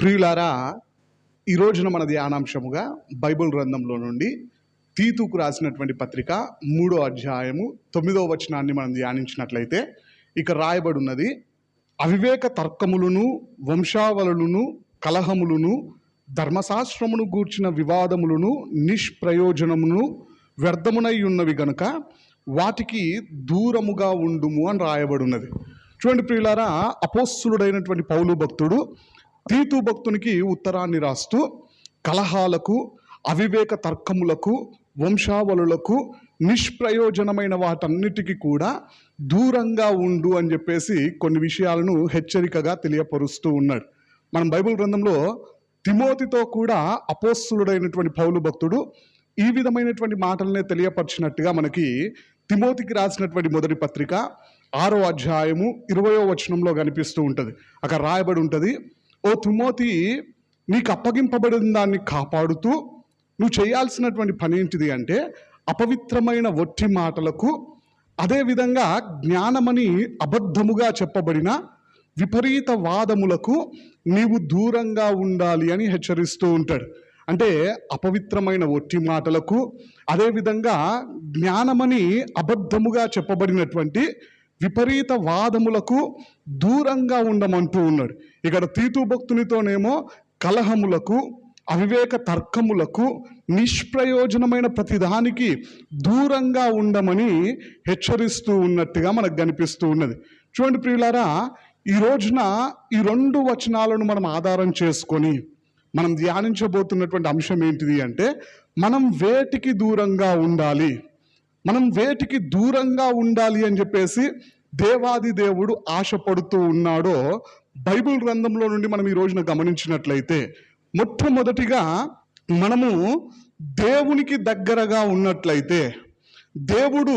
ప్రియులారా, ఈ రోజున మన ధ్యానాంశముగా బైబిల్ గ్రంథంలో నుండి తీతుకు రాసినటువంటి పత్రిక 3వ అధ్యాయము 9వ వచనాన్ని మనం ధ్యానించినట్లయితే ఇక రాయబడి ఉన్నది, అవివేక తర్కములను వంశావళులను కలహములను ధర్మశాస్త్రమును గూర్చిన వివాదములను నిష్ప్రయోజనమును వ్యర్థమునై ఉన్నవి గనుక వాటికి దూరముగా ఉండుము అని రాయబడి ఉన్నది. చూడండి ప్రియులారా, అపోస్తులుడైనటువంటి పౌలు భక్తుడు తీతు భక్తునికి ఉత్తరాన్ని రాస్తూ కలహాలకు, అవివేక తర్కములకు, వంశావళులకు, నిష్ప్రయోజనమైన వాటన్నిటికీ కూడా దూరంగా ఉండు అని చెప్పేసి కొన్ని విషయాలను హెచ్చరికగా తెలియపరుస్తూ ఉన్నాడు. మనం బైబిల్ గ్రంథంలో తిమోతితో కూడా అపోస్తులుడైనటువంటి పౌలు భక్తుడు ఈ విధమైనటువంటి మాటలనే తెలియపరిచినట్టుగా మనకి తిమోతికి రాసినటువంటి మొదటి పత్రిక 6వ అధ్యాయము 20వ వచనంలో కనిపిస్తూ ఉంటుంది. అక్కడ రాయబడి ఉంటుంది, ఓ తిమోతి, నీకు అప్పగింపబడిన దాన్ని కాపాడుతూ నువ్వు చేయాల్సినటువంటి పని ఏంటిది అంటే, అపవిత్రమైన ఒట్టి మాటలకు, అదేవిధంగా జ్ఞానమని అబద్ధముగా చెప్పబడిన విపరీత వాదములకు నీవు దూరంగా ఉండాలి అని హెచ్చరిస్తూ ఉంటాడు. అంటే అపవిత్రమైన ఒట్టి మాటలకు, అదేవిధంగా జ్ఞానమని అబద్ధముగా చెప్పబడినటువంటి విపరీత వాదములకు దూరంగా ఉండమంటూ ఉన్నాడు. ఇక్కడ తీతు భక్తునితోనేమో కలహములకు, అవివేక తర్కములకు, నిష్ప్రయోజనమైన ప్రతిదానికి దూరంగా ఉండమని హెచ్చరిస్తూ ఉన్నట్టుగా మనకు కనిపిస్తూ ఉన్నది. చూడండి ప్రియులారా, ఈ రోజున ఈ 2 వచనాలను మనం ఆధారం చేసుకొని మనం ధ్యానించబోతున్నటువంటి అంశం ఏంటిది అంటే, మనం వేటికి దూరంగా ఉండాలి, మనం వేటికి దూరంగా ఉండాలి అని చెప్పేసి దేవాది దేవుడు ఆశపడుతూ ఉన్నాడో బైబిల్ గ్రంథంలో నుండి మనం ఈ రోజున గమనించినట్లయితే, మొట్టమొదటిగా మనము దేవునికి దగ్గరగా ఉన్నట్లయితే దేవుడు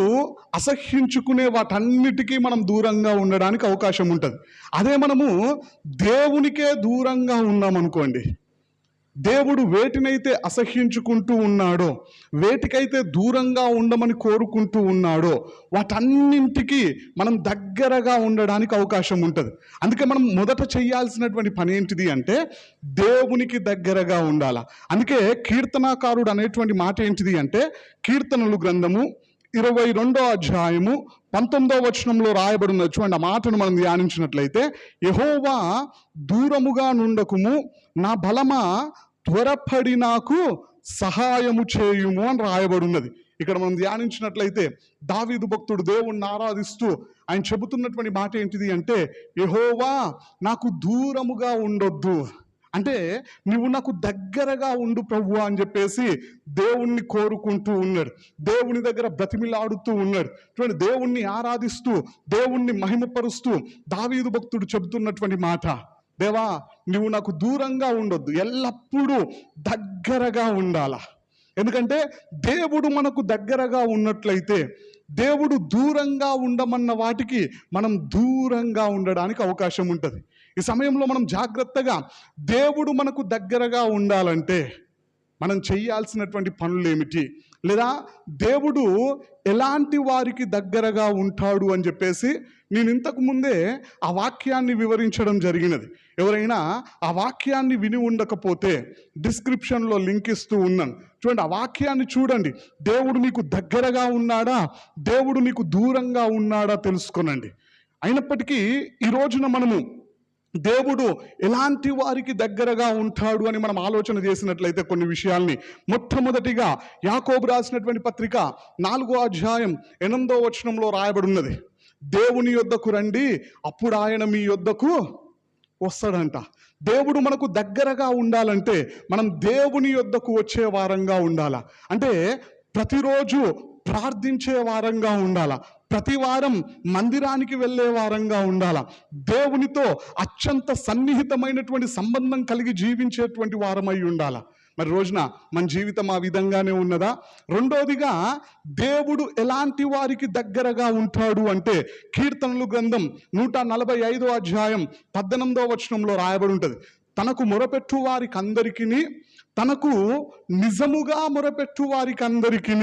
అసహ్యించుకునే వాటన్నిటికీ మనం దూరంగా ఉండడానికి అవకాశం ఉంటుంది. అదే మనము దేవునికే దూరంగా ఉన్నామనుకోండి, దేవుడు వేటినైతే అసహ్యించుకుంటూ ఉన్నాడో, వేటికైతే దూరంగా ఉండమని కోరుకుంటూ ఉన్నాడో వాటన్నింటికి మనం దగ్గరగా ఉండడానికి అవకాశం ఉంటుంది. అందుకే మనం మొదట చేయాల్సినటువంటి పని ఏంటిది అంటే దేవునికి దగ్గరగా ఉండాలి. అందుకే కీర్తనాకారుడు అనేటువంటి మాట ఏంటిది అంటే, కీర్తనలు గ్రంథము 22వ అధ్యాయము 19వ వచనంలో రాయబడిన చూడండి, ఆ మాటను మనం ధ్యానించినట్లయితే, యెహోవా దూరముగా నుండకుము, నా బలమా త్వరపడి నాకు సహాయము చేయుము అని రాయబడి ఉన్నది. ఇక్కడ మనం ధ్యానించినట్లయితే దావీదు భక్తుడు దేవుణ్ణి ఆరాధిస్తూ ఆయన చెబుతున్నటువంటి మాట ఏంటిది అంటే, యెహోవా నాకు దూరముగా ఉండొద్దు, అంటే నువ్వు నాకు దగ్గరగా ఉండు ప్రభువా అని చెప్పేసి దేవుణ్ణి కోరుకుంటూ ఉన్నాడు, దేవుని దగ్గర బ్రతిమిలాడుతూ ఉన్నాడు. చూడండి, దేవుణ్ణి ఆరాధిస్తూ దేవుణ్ణి మహిమపరుస్తూ దావీదు భక్తుడు చెబుతున్నటువంటి మాట, దేవా నువ్వు నాకు దూరంగా ఉండొద్దు, ఎల్లప్పుడూ దగ్గరగా ఉండాలా. ఎందుకంటే దేవుడు మనకు దగ్గరగా ఉన్నట్లయితే దేవుడు దూరంగా ఉండమన్న వాటికి మనం దూరంగా ఉండడానికి అవకాశం ఉంటుంది. ఈ సమయంలో మనం జాగ్రత్తగా దేవుడు మనకు దగ్గరగా ఉండాలంటే మనం చేయాల్సినటువంటి పనులు ఏమిటి, లేదా దేవుడు ఎలాంటి వారికి దగ్గరగా ఉంటాడు అని చెప్పేసి నేను ఇంతకు ముందే ఆ వాక్యాన్ని వివరించడం జరిగినది. ఎవరైనా ఆ వాక్యాన్ని విని ఉండకపోతే డిస్క్రిప్షన్లో లింక్ ఇస్తూ ఉన్నాను, చూడండి, ఆ వాక్యాన్ని చూడండి. దేవుడు మీకు దగ్గరగా ఉన్నాడా, దేవుడు మీకు దూరంగా ఉన్నాడా తెలుసుకోనండి. అయినప్పటికీ ఈ రోజున మనము దేవుడు ఎలాంటి వారికి దగ్గరగా ఉంటాడు అని మనం ఆలోచన చేసినట్లయితే కొన్ని విషయాల్ని, మొట్టమొదటిగా యాకోబు రాసినటువంటి పత్రిక 4వ అధ్యాయం 8వ వచనంలో రాయబడి ఉన్నది, దేవుని యొద్దకు రండి అప్పుడు ఆయన మీ యొద్దకు వస్తాడంట. దేవుడు మనకు దగ్గరగా ఉండాలంటే మనం దేవుని యొద్దకు వచ్చే వారంగా ఉండాలా. అంటే ప్రతిరోజు ప్రార్థించే వారంగా ఉండాలా, ప్రతి వారం మందిరానికి వెళ్ళే వారంగా ఉండాలా, దేవునితో అత్యంత సన్నిహితమైనటువంటి సంబంధం కలిగి జీవించేటువంటి వారమై ఉండాలా. మరి రోజున మన జీవితం ఆ విధంగానే ఉన్నదా? రెండోదిగా దేవుడు ఎలాంటి వారికి దగ్గరగా ఉంటాడు అంటే, కీర్తనలు గ్రంథం 145వ అధ్యాయం 18వ వచనంలో రాయబడి ఉంటుంది, తనకు మొరపెట్టు వారికి అందరికీ, తనకు నిజముగా మొరపెట్టు వారికి అందరికీ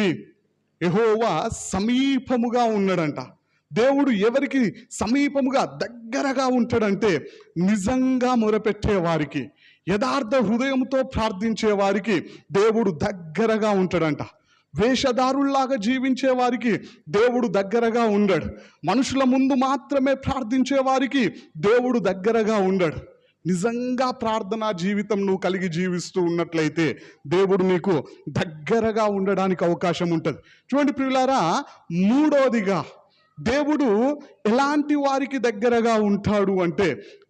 యెహోవా సమీపముగా ఉన్నాడంట. దేవుడు ఎవరికి సమీపముగా దగ్గరగా ఉంటాడంటే నిజంగా మొరపెట్టే వారికి, యథార్థ హృదయంతో ప్రార్థించే వారికి దేవుడు దగ్గరగా ఉంటాడంట. వేషధారుల్లాగా జీవించే వారికి దేవుడు దగ్గరగా ఉండడు. మనుషుల ముందు మాత్రమే ప్రార్థించే వారికి దేవుడు దగ్గరగా ఉండడు. నిజంగా ప్రార్థనా జీవితం నువ్వు కలిగి జీవిస్తూ ఉన్నట్లయితే దేవుడు నీకు దగ్గరగా ఉండడానికి అవకాశం ఉంటుంది. చూడండి ప్రియులారా, మూడోదిగా దేవుడు ఎలాంటి వారికి దగ్గరగా ఉంటాడు అంటే,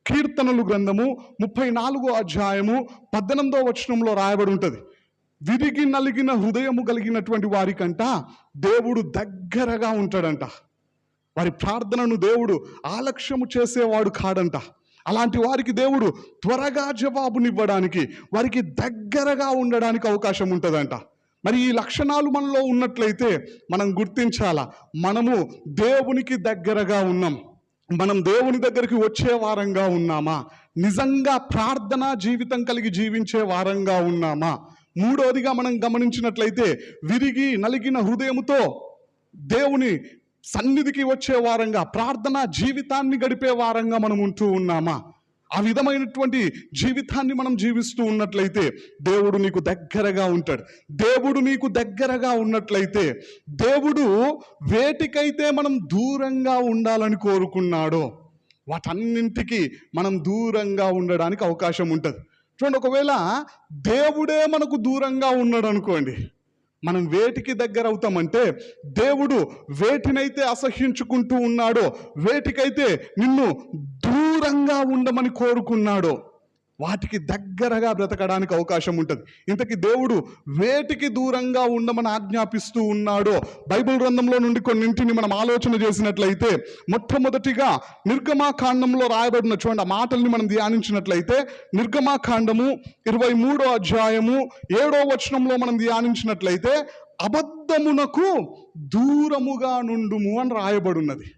కీర్తనలు గ్రంథము 34వ అధ్యాయము 18వ వచనంలో రాయబడి ఉంటుంది. విరిగి నలిగిన హృదయము కలిగినటువంటి వారికంట దేవుడు దగ్గరగా ఉంటాడంట. వారి ప్రార్థనను దేవుడు ఆలక్ష్యము చేసేవాడు కాడంట. అలాంటి వారికి దేవుడు త్వరగా జవాబునివ్వడానికి, వారికి దగ్గరగా ఉండడానికి అవకాశం ఉంటుందంట. మరి ఈ లక్షణాలు మనలో ఉన్నట్లయితే మనం గుర్తించాలా, మనము దేవునికి దగ్గరగా ఉన్నాం, మనం దేవుని దగ్గరికి వచ్చే వారంగా ఉన్నామా, నిజంగా ప్రార్థనా జీవితం కలిగి జీవించే వారంగా ఉన్నామా. మూడోదిగా మనం గమనించినట్లయితే, విరిగి నలిగిన హృదయముతో దేవుని సన్నిధికి వచ్చే వారంగా, ప్రార్థనా జీవితాన్ని గడిపే వారంగా మనం ఉంటూ ఉన్నామా. ఆ విధమైనటువంటి జీవితాన్ని మనం జీవిస్తూ ఉన్నట్లయితే దేవుడు నీకు దగ్గరగా ఉంటాడు. దేవుడు నీకు దగ్గరగా ఉన్నట్లయితే దేవుడు వేటికైతే మనం దూరంగా ఉండాలని కోరుకున్నాడో వాటన్నింటికి మనం దూరంగా ఉండడానికి అవకాశం ఉంటుంది. చూడండి, ఒకవేళ దేవుడే మనకు దూరంగా ఉన్నాడు అనుకోండి, మనం వేటికి దగ్గర అవుతామంటే, దేవుడు వేటినైతే అసహ్యించుకుంటూ ఉన్నాడో, వేటికైతే నిన్ను దూరంగా ఉండమని కోరుకున్నాడో వాటికి దగ్గరగా బ్రతకడానికి అవకాశం ఉంటుంది. ఇంతకీ దేవుడు వేటికి దూరంగా ఉండమని ఆజ్ఞాపిస్తూ ఉన్నాడో బైబిల్ గ్రంథంలో నుండి కొన్నింటిని మనం ఆలోచన చేసినట్లయితే, మొట్టమొదటిగా నిర్గమాకాండంలో రాయబడిన, చూడండి ఆ మాటల్ని మనం ధ్యానించినట్లయితే, నిర్గమాకాండము 23వ అధ్యాయము 7వ వచనంలో మనం ధ్యానించినట్లయితే, అబద్ధమునకు దూరముగా నుండుము అని రాయబడినది.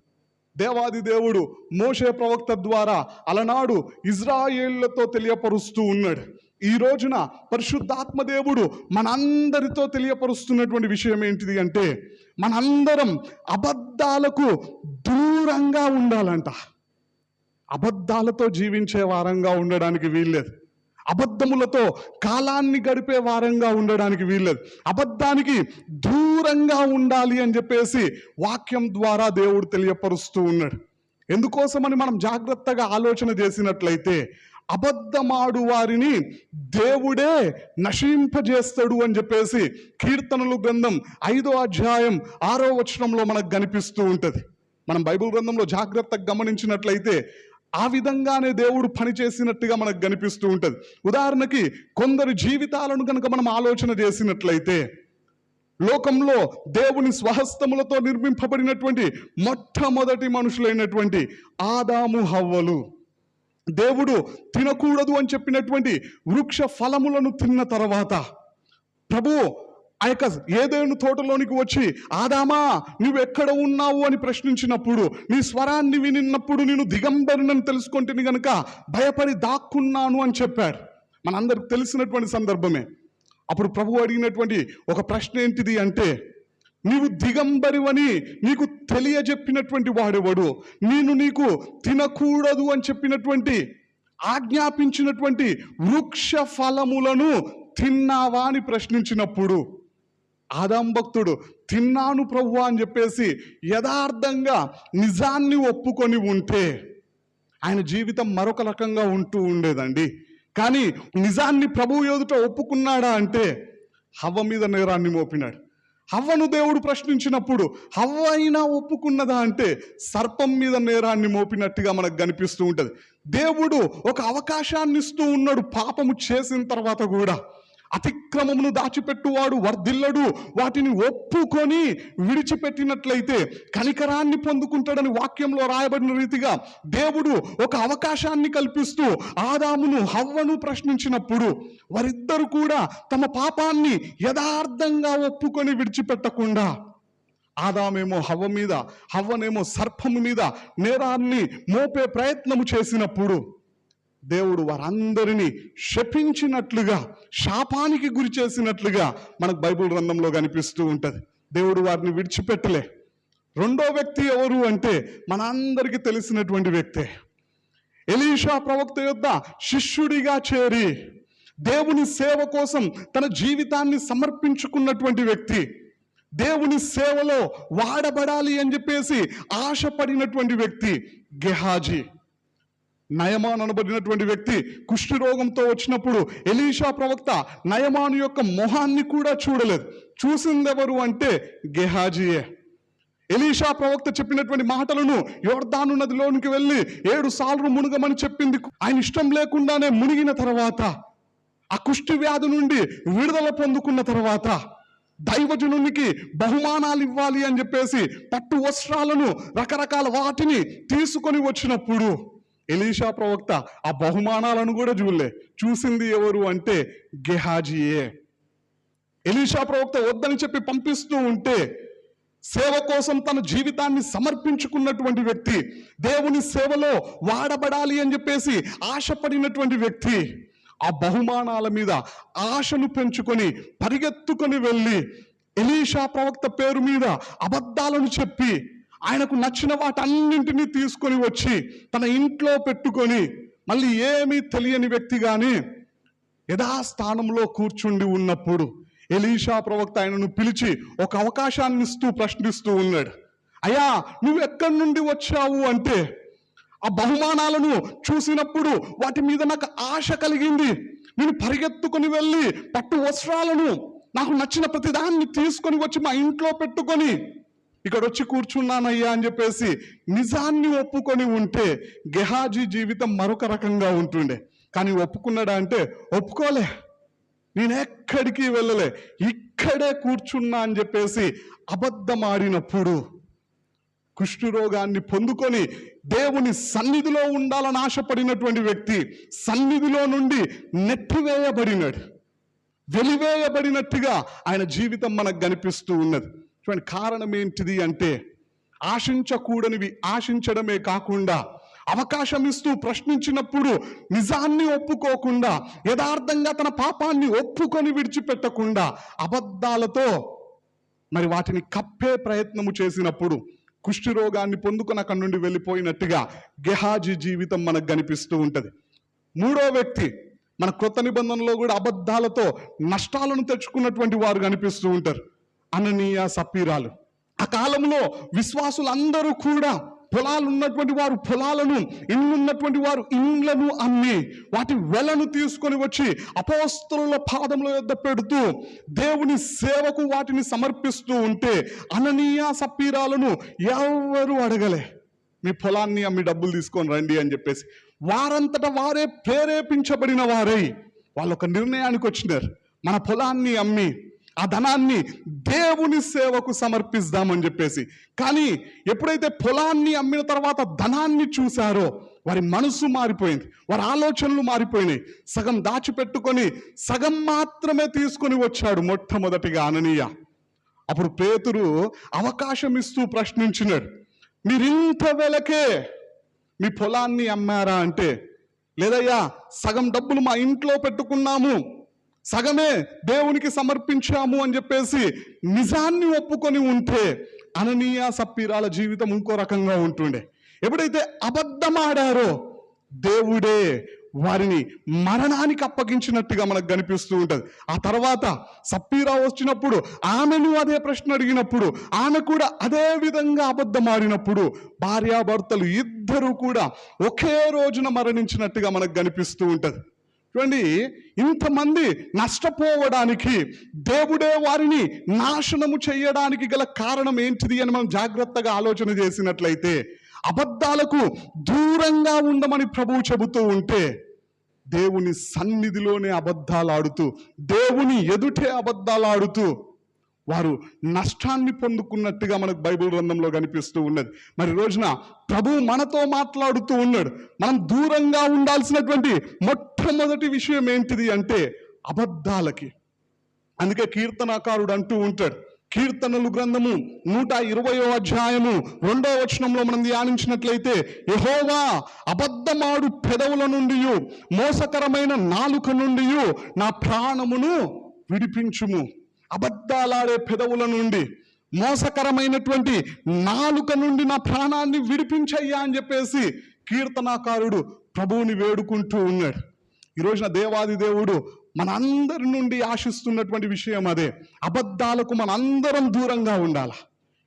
దేవాది దేవుడు మోషే ప్రవక్త ద్వారా అలనాడు ఇజ్రాయేళ్లతో తెలియపరుస్తూ ఉన్నాడు. ఈ రోజున పరిశుద్ధాత్మ దేవుడు మనందరితో తెలియపరుస్తున్నటువంటి విషయం ఏంటిది అంటే, మనందరం అబద్ధాలకు దూరంగా ఉండాలంట. అబద్ధాలతో జీవించే వారంగా ఉండడానికి వీల్లేదు. అబద్ధములతో కాలాన్ని గడిపే వారంగా ఉండడానికి వీల్లేదు. అబద్ధానికి దూరంగా ఉండాలి అని చెప్పేసి వాక్యం ద్వారా దేవుడు తెలియపరుస్తూ ఉన్నాడు. ఎందుకోసమని మనం జాగ్రత్తగా ఆలోచన చేసినట్లయితే, అబద్ధమాడు వారిని దేవుడే నశింపజేస్తాడు అని చెప్పేసి కీర్తనలు గ్రంథం 5వ అధ్యాయం 6వ వచనంలో మనకు కనిపిస్తూ ఉంటుంది. మనం బైబిల్ గ్రంథంలో జాగ్రత్తగా గమనించినట్లయితే ఆ విధంగానే దేవుడు పనిచేసినట్టుగా మనకు కనిపిస్తూ ఉంటుంది. ఉదాహరణకి కొందరి జీవితాలను కనుక మనం ఆలోచన చేసినట్లయితే, లోకంలో దేవుని స్వహస్తములతో నిర్మింపబడినటువంటి మొట్టమొదటి మనుషులైనటువంటి ఆదాము హవ్వలు, దేవుడు తినకూడదు అని చెప్పినటువంటి వృక్ష ఫలములను తిన్న తర్వాత ప్రభు ఆ యొక్క ఏదేను తోటలోనికి వచ్చి, ఆదామా నువ్వెక్కడ ఉన్నావు అని ప్రశ్నించినప్పుడు, నీ స్వరాన్ని వినిన్నప్పుడు నేను దిగంబరినని తెలుసుకుంటేని గనుక భయపడి దాక్కున్నాను అని చెప్పాడు. మనందరికి తెలిసినటువంటి సందర్భమే. అప్పుడు ప్రభు అడిగినటువంటి ఒక ప్రశ్న ఏంటిది అంటే, నీవు దిగంబరివని నీకు తెలియజెప్పినటువంటి వాడెవడు? నేను నీకు తినకూడదు అని చెప్పినటువంటి ఆజ్ఞాపించినటువంటి వృక్ష ఫలములను తిన్నావా అని ప్రశ్నించినప్పుడు ఆదాం భక్తుడు తిన్నాను ప్రభువా అని చెప్పేసి యథార్థంగా నిజాన్ని ఒప్పుకొని ఉంటే ఆయన జీవితం మరొక రకంగా ఉంటూ ఉండేదండి. కానీ నిజాన్ని ప్రభువు ఎదుట ఒప్పుకున్నాడా అంటే హవ్వ మీద నేరాన్ని మోపినాడు. హవ్వను దేవుడు ప్రశ్నించినప్పుడు హవ్వ అయినా ఒప్పుకున్నదా అంటే సర్పం మీద నేరాన్ని మోపినట్టుగా మనకు కనిపిస్తూ ఉంటుంది. దేవుడు ఒక అవకాశాన్ని ఇస్తూ ఉన్నాడు. పాపము చేసిన తర్వాత కూడా అతిక్రమమును దాచిపెట్టువాడు వర్ధిల్లడు, వాటిని ఒప్పుకొని విడిచిపెట్టినట్లయితే కనికరాన్ని పొందుకుంటాడని వాక్యంలో రాయబడిన రీతిగా దేవుడు ఒక అవకాశాన్ని కల్పిస్తూ ఆదామును హవ్వను ప్రశ్నించినప్పుడు వారిద్దరు కూడా తమ పాపాన్ని యథార్థంగా ఒప్పుకొని విడిచిపెట్టకుండా ఆదామేమో హవ్వ మీద, హవ్వనేమో సర్పము మీద నేరాన్ని మోపే ప్రయత్నము చేసినప్పుడు దేవుడు వారందరినీ శపించినట్లుగా, శాపానికి గురి చేసినట్లుగా మనకు బైబిల్ గ్రంథంలో కనిపిస్తూ ఉంటుంది. దేవుడు వారిని విడిచిపెట్టలే. రెండో వ్యక్తి ఎవరు అంటే మనందరికీ తెలిసినటువంటి వ్యక్తే. ఎలీషా ప్రవక్త యొద్ద శిష్యుడిగా చేరి దేవుని సేవ కోసం తన జీవితాన్ని సమర్పించుకున్నటువంటి వ్యక్తి, దేవుని సేవలో వాడబడాలి అని చెప్పేసి ఆశపడినటువంటి వ్యక్తి గెహాజీ. నయమాన్ అనబడినటువంటి వ్యక్తి కుష్ఠరోగంతో వచ్చినప్పుడు ఎలీషా ప్రవక్త నయమాను యొక్క మొహాన్ని కూడా చూడలేదు. చూసిందెవరు అంటే గెహాజీయే. ఎలీషా ప్రవక్త చెప్పినటువంటి మాటలను యోర్దాను నదిలోనికి వెళ్ళి 7 సార్లు మునుగమని చెప్పింది. ఆయన ఇష్టం లేకుండానే మునిగిన తర్వాత, ఆ కుష్టి వ్యాధి నుండి విడుదల పొందుకున్న తర్వాత, దైవజనునికి బహుమానాలు ఇవ్వాలి అని చెప్పేసి పట్టు వస్త్రాలను రకరకాల వాటిని తీసుకొని వచ్చినప్పుడు ఎలీషా ప్రవక్త ఆ బహుమానాలను కూడా చూసింది ఎవరు అంటే గెహాజీయే. ఎలీషా ప్రవక్త వద్దని చెప్పి పంపిస్తూ ఉంటే సేవ కోసం తన జీవితాన్ని సమర్పించుకున్నటువంటి వ్యక్తి, దేవుని సేవలో వాడబడాలి అని చెప్పేసి ఆశపడినటువంటి వ్యక్తి, ఆ బహుమానాల మీద ఆశను పెంచుకొని పరిగెత్తుకొని వెళ్ళి ఎలీషా ప్రవక్త పేరు మీద అబద్ధాలను చెప్పి ఆయనకు నచ్చిన వాటన్నింటినీ తీసుకొని వచ్చి తన ఇంట్లో పెట్టుకొని మళ్ళీ ఏమీ తెలియని వ్యక్తిగానే యథాస్థానంలో కూర్చుండి ఉన్నప్పుడు ఎలీషా ప్రవక్త ఆయనను పిలిచి ఒక అవకాశాన్ని ఇస్తూ ప్రశ్నిస్తూ ఉన్నాడు. అయ్యా, నువ్వు ఎక్కడి నుండి వచ్చావు అంటే, ఆ బహుమానాలను చూసినప్పుడు వాటి మీద నాకు ఆశ కలిగింది, నేను పరిగెత్తుకొని వెళ్ళి పట్టు వస్త్రాలను నాకు నచ్చిన ప్రతిదాన్ని తీసుకొని వచ్చి మా ఇంట్లో పెట్టుకొని ఇక్కడ వచ్చి కూర్చున్నానయ్యా అని చెప్పేసి నిజాన్ని ఒప్పుకొని ఉంటే గెహాజీ జీవితం మరొక రకంగా ఉంటుండే. కానీ ఒప్పుకున్నాడా అంటే ఒప్పుకోలే. నేను ఎక్కడికి వెళ్ళలే, ఇక్కడే కూర్చున్నా అని చెప్పేసి అబద్ధమాడినప్పుడు కుష్ఠరోగాన్ని పొందుకొని దేవుని సన్నిధిలో ఉండాలని ఆశపడినటువంటి వ్యక్తి సన్నిధిలో నుండి నెట్టివేయబడినాడు. వెలివేయబడినట్టుగా ఆయన జీవితం మనకు కనిపిస్తూ ఉన్నది. చూడండి, కారణం ఏంటిది అంటే ఆశించకూడనివి ఆశించడమే కాకుండా అవకాశం ఇస్తూ ప్రశ్నించినప్పుడు నిజాన్ని ఒప్పుకోకుండా, యథార్థంగా తన పాపాన్ని ఒప్పుకొని విడిచిపెట్టకుండా అబద్ధాలతో మరి వాటిని కప్పే ప్రయత్నము చేసినప్పుడు కుష్ఠరోగాన్ని పొందుకొని అక్కడి నుండి వెళ్ళిపోయినట్టుగా గెహాజీ జీవితం మనకు కనిపిస్తూ ఉంటది. మూడో వ్యక్తి, మన క్రొత్త నిబంధనలో కూడా అబద్ధాలతో నష్టాలను తెచ్చుకున్నటువంటి వారు కనిపిస్తూ ఉంటారు, అననీయ సప్పీరాలు. ఆ కాలంలో విశ్వాసులందరూ కూడా పొలాలు ఉన్నటువంటి వారు పొలాలను, ఇండ్లు ఉన్నటువంటి వారు ఇండ్లను అమ్మి వాటి వెలను తీసుకొని వచ్చి అపోస్తలుల పాదముల యొద్ద పెడుతూ దేవుని సేవకు వాటిని సమర్పిస్తూ ఉంటే అననీయ సప్పీరాలను ఎవరు అడగలే, మీ పొలాన్ని అమ్మి డబ్బులు తీసుకొని రండి అని చెప్పేసి. వారంతటా వారే ప్రేరేపించబడిన వారై వాళ్ళు ఒక నిర్ణయానికి వచ్చినారు, మన పొలాన్ని అమ్మి ఆ ధనాన్ని దేవుని సేవకు సమర్పిస్తామని చెప్పేసి. కానీ ఎప్పుడైతే పొలాన్ని అమ్మిన తర్వాత ధనాన్ని చూశారో వారి మనసు మారిపోయింది, వారి ఆలోచనలు మారిపోయినాయి. సగం దాచిపెట్టుకొని సగం మాత్రమే తీసుకొని వచ్చాడు మొట్టమొదటిగా అననీయ. అప్పుడు పేతురు అవకాశం ఇస్తూ ప్రశ్నించినాడు, మీరింత వెలకే మీ పొలాన్ని అమ్మారా అంటే, లేదయ్యా సగం డబ్బులు మా ఇంట్లో పెట్టుకున్నాము, సగమే దేవునికి సమర్పించాము అని చెప్పేసి నిజాన్ని ఒప్పుకొని ఉంటే అననీయ సప్పీరాల జీవితం ఇంకో రకంగా ఉంటుండే. ఎప్పుడైతే అబద్ధమాడారో దేవుడే వారిని మరణానికి అప్పగించినట్టుగా మనకు కనిపిస్తూ ఉంటుంది. ఆ తర్వాత సప్పీరా వచ్చినప్పుడు ఆమెను అదే ప్రశ్న అడిగినప్పుడు ఆమె కూడా అదే విధంగా అబద్ధమాడినప్పుడు భార్యాభర్తలు ఇద్దరు కూడా ఒకే రోజున మరణించినట్టుగా మనకు కనిపిస్తూ ఉంటుంది. చూడండి, ఇంతమంది నష్టపోవడానికి దేవుడే వారిని నాశనము చేయడానికి గల కారణం ఏంటిది అని మనం జాగ్రత్తగా ఆలోచన చేసినట్లయితే అబద్ధాలకు దూరంగా ఉండమని ప్రభువు చెబుతూ ఉంటే దేవుని సన్నిధిలోనే అబద్ధాలు ఆడుతూ, దేవుని ఎదుటే అబద్ధాలు ఆడుతూ వారు నష్టాన్ని పొందుకున్నట్టుగా మనకు బైబిల్ గ్రంథంలో కనిపిస్తూ ఉన్నది. మరి రోజున ప్రభువు మనతో మాట్లాడుతూ ఉన్నాడు. మనం దూరంగా ఉండాల్సినటువంటి మొట్టమొదటి విషయం ఏంటిది అంటే అబద్ధాలకి. అందుకే కీర్తనాకారుడు అంటూ ఉంటాడు, కీర్తనలు గ్రంథము 120వ అధ్యాయము 2వ వచనంలో మనం ధ్యానించినట్లయితే, యెహోవా అబద్ధమాడు పెదవుల నుండి మోసకరమైన నాలుక నుండి నా ప్రాణమును విడిపించుము. అబద్ధాలాడే పెదవుల నుండి, మోసకరమైనటువంటి నాలుక నుండి నా ప్రాణాన్ని విడిపించయ్యా అని చెప్పేసి కీర్తనాకారుడు ప్రభువుని వేడుకుంటూ ఉన్నాడు. ఈ రోజున దేవాది దేవుడు మనందరి నుండి ఆశిస్తున్నటువంటి విషయం అదే. అబద్ధాలకు మనందరం దూరంగా ఉండాలి.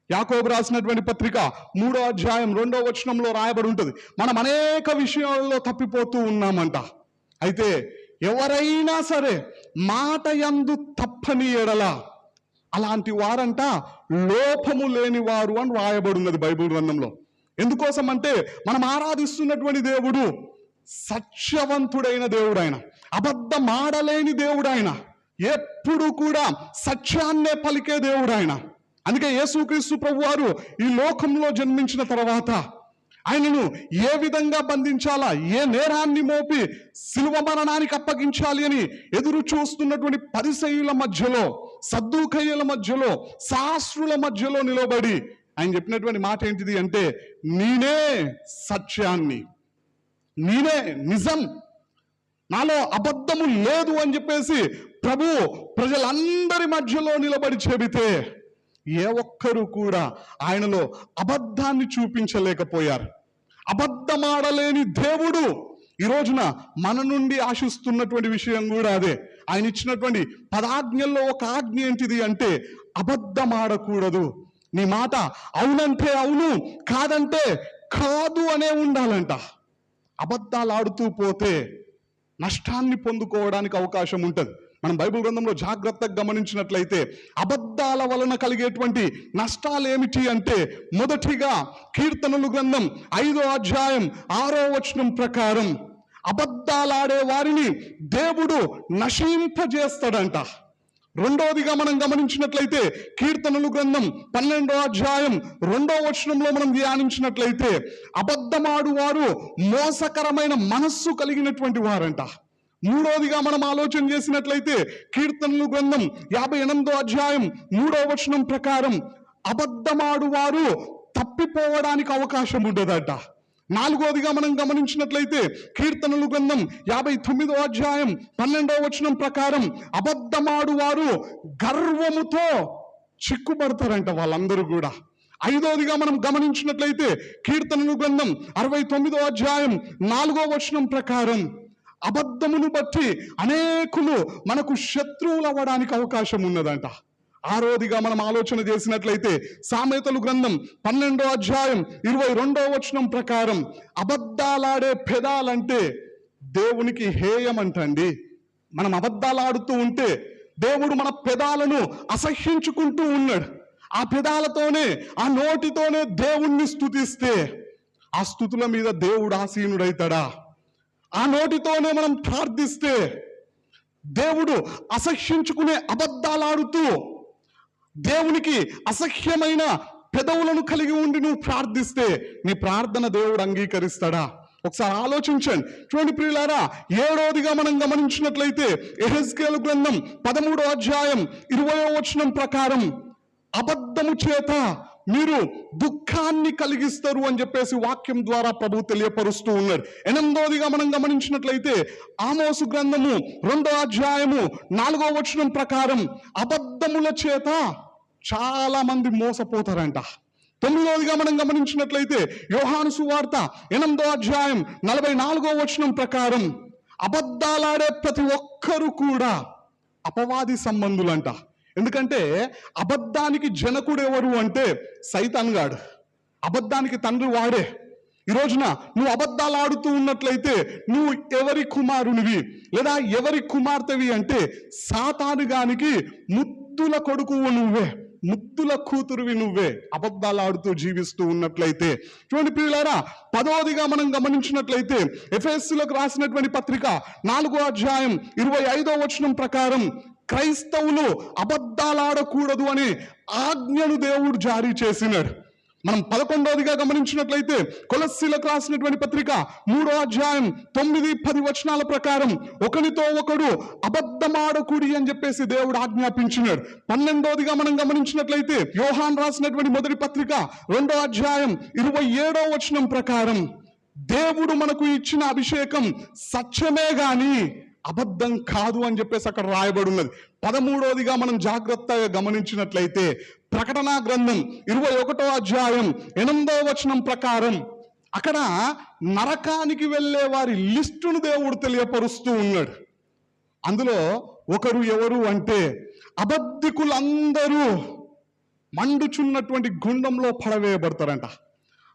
యాకోబు రాసినటువంటి పత్రిక 3వ అధ్యాయం 2వ వచనంలో రాయబడి ఉంటుంది, మనం అనేక విషయాల్లో తప్పిపోతూ ఉన్నామంట. అయితే ఎవరైనా సరే మాట యందు తప్పని ఎడల అలాంటి వారంట లోపము లేని వారు అని రాయబడి ఉన్నది బైబిల్ గ్రంథంలో. ఎందుకోసం అంటే మనం ఆరాధిస్తున్నటువంటి దేవుడు సత్యవంతుడైన దేవుడు, ఆయన అబద్ధం ఆడలేని దేవుడు, ఆయన ఎప్పుడు కూడా సత్యాన్నే పలికే దేవుడు ఆయన. అందుకే యేసుక్రీస్తు ప్రభువారు ఈ లోకంలో జన్మించిన తర్వాత ఆయనను ఏ విధంగా బంధించాలా, ఏ నేరాన్ని మోపి శిలువ మరణానికి అప్పగించాలి అని ఎదురు చూస్తున్నటువంటి పరిసయ్యుల మధ్యలో, సద్దూకయ్యుల మధ్యలో, శాస్త్రుల మధ్యలో నిలబడి ఆయన చెప్పినటువంటి మాట ఏంటిది అంటే, నేనే సత్యాన్ని, నేనే నిజం, నాలో అబద్ధము లేదు అని చెప్పేసి ప్రభు ప్రజలందరి మధ్యలో నిలబడి చెబితే ఏ ఒక్కరు కూడా ఆయనలో అబద్ధాన్ని చూపించలేకపోయారు. అబద్ధమాడలేని దేవుడు ఈ రోజున మన నుండి ఆశిస్తున్నటువంటి విషయం కూడా అదే. ఆయన ఇచ్చినటువంటి 10 ఆజ్ఞల్లో ఒక ఆజ్ఞ ఏంటిది అంటే, అబద్ధమాడకూడదు. నీ మాట అవునంటే అవును, కాదంటే కాదు అనే ఉండాలంట. అబద్ధాలు ఆడుతూ పోతే నష్టాన్ని పొందుకోవడానికి అవకాశం ఉంటుంది. మనం బైబిల్ గ్రంథంలో జాగ్రత్తగా గమనించినట్లయితే అబద్ధాల వలన కలిగేటువంటి నష్టాలు ఏమిటి అంటే, మొదటిగా కీర్తనలు గ్రంథం 5వ అధ్యాయం 6వ వచనం ప్రకారం అబద్ధాలాడే వారిని దేవుడు నశింపజేస్తాడంట. రెండవదిగా మనం గమనించినట్లయితే కీర్తనలు గ్రంథం 12వ అధ్యాయం 2వ వచనంలో మనం ధ్యానించినట్లయితే అబద్ధమాడు వారు మోసకరమైన మనస్సు కలిగినటువంటి వారంట. మూడవదిగా మనం ఆలోచన చేసినట్లయితే కీర్తనలు గ్రంథం 58వ అధ్యాయం 3వ వచనం ప్రకారం అబద్ధమాడు వారు తప్పిపోవడానికి అవకాశం ఉండదట. నాలుగవదిగా మనం గమనించినట్లయితే కీర్తనలు గ్రంథం 59వ అధ్యాయం 12వ వచనం ప్రకారం అబద్ధమాడు వారు గర్వముతో చిక్కుపడతారంట వాళ్ళందరూ కూడా. ఐదవదిగా మనం గమనించినట్లయితే కీర్తనలు గ్రంథం 69వ అధ్యాయం 4వ వచనం ప్రకారం అబద్ధమును బట్టి అనేకులు మనకు శత్రువులు అవ్వడానికి అవకాశం ఉన్నదంట. ఆరోదిగా మనం ఆలోచన చేసినట్లయితే సామెతలు గ్రంథం 12వ అధ్యాయం 22వ వచనం ప్రకారం అబద్ధాలాడే పెదాలంటే దేవునికి హేయమంటండి. మనం అబద్ధాలు ఆడుతూ ఉంటే దేవుడు మన పెదాలను అసహ్యించుకుంటూ ఉన్నాడు. ఆ పెదాలతోనే, ఆ నోటితోనే దేవుణ్ణి స్తుతిస్తే ఆ స్తుతుల మీద దేవుడు ఆసీనుడైతాడా? ఆ నోటితోనే మనం ప్రార్థిస్తే దేవుడు అసహ్యించుకునే అబద్ధాలాడుతూ దేవునికి అసహ్యమైన పెదవులను కలిగి ఉండి నువ్వు ప్రార్థిస్తే నీ ప్రార్థన దేవుడు అంగీకరిస్తాడా? ఒకసారి ఆలోచించండి. చూడండి ప్రియులారా, 7వదిగా మనం గమనించినట్లయితే యెహెజ్కేలు గ్రంథం 13వ అధ్యాయం 20వ వచనం ప్రకారం అబద్ధము చేత మీరు దుఃఖాన్ని కలిగిస్తారు అని చెప్పేసి వాక్యం ద్వారా ప్రభు తెలియపరుస్తూ ఉన్నాడు. 8వదిగా మనం గమనించినట్లయితే ఆమోసు గ్రంథము 2వ అధ్యాయము 4వ వచనం ప్రకారం అబద్ధముల చేత చాలా మంది మోసపోతారంట. 9వదిగా మనం గమనించినట్లయితే యోహాను సువార్త 8వ అధ్యాయం 44వ వచనం ప్రకారం అబద్ధాలాడే ప్రతి ఒక్కరు కూడా అపవాది సంబంధులంట. ఎందుకంటే అబద్ధానికి జనకుడు ఎవరు అంటే సైతాన్ గాడు. అబద్ధానికి తండ్రి వాడే. ఈ రోజున నువ్వు అబద్ధాలు ఆడుతూ ఉన్నట్లయితే నువ్వు ఎవరి కుమారునివి లేదా ఎవరి కుమార్తెవి అంటే సాతాను గానికి ముద్దుల కొడుకువు నువ్వే, ముద్దుల కూతురువి నువ్వే అబద్ధాలు ఆడుతూ జీవిస్తూ ఉన్నట్లయితే. చూడండి ప్రియులారా, 10వదిగా మనం గమనించినట్లయితే ఎఫెసీయులకు రాసినటువంటి పత్రిక 4వ అధ్యాయం 25వ వచనం ప్రకారం క్రైస్తవులు అబద్ధాలు ఆడకూడదు అని ఆజ్ఞను దేవుడు జారీ చేసినాడు. మనం 11వదిగా గమనించినట్లయితే కొలస్సీలకు రాసినటువంటి పత్రిక 3వ అధ్యాయం 9-10 వచనాల ప్రకారం ఒకనితో ఒకడు అబద్ధమాడకూడి అని చెప్పేసి దేవుడు ఆజ్ఞాపించినాడు. 12వదిగా మనం గమనించినట్లయితే యోహాన్ రాసినటువంటి మొదటి పత్రిక 2వ అధ్యాయం 27వ వచనం ప్రకారం దేవుడు మనకు ఇచ్చిన అభిషేకం సత్యమే గాని అబద్ధం కాదు అని చెప్పేసి అక్కడ రాయబడి ఉన్నది. 13వదిగా మనం జాగ్రత్తగా గమనించినట్లయితే ప్రకటన గ్రంథం 21వ అధ్యాయం 8వ వచనం ప్రకారం అక్కడ నరకానికి వెళ్ళే వారి లిస్టును దేవుడు తెలియపరుస్తూ ఉన్నాడు. అందులో ఒకరు ఎవరు అంటే అబద్ధికులందరూ మండుచున్నటువంటి గుండంలో పడవేయబడతారంట.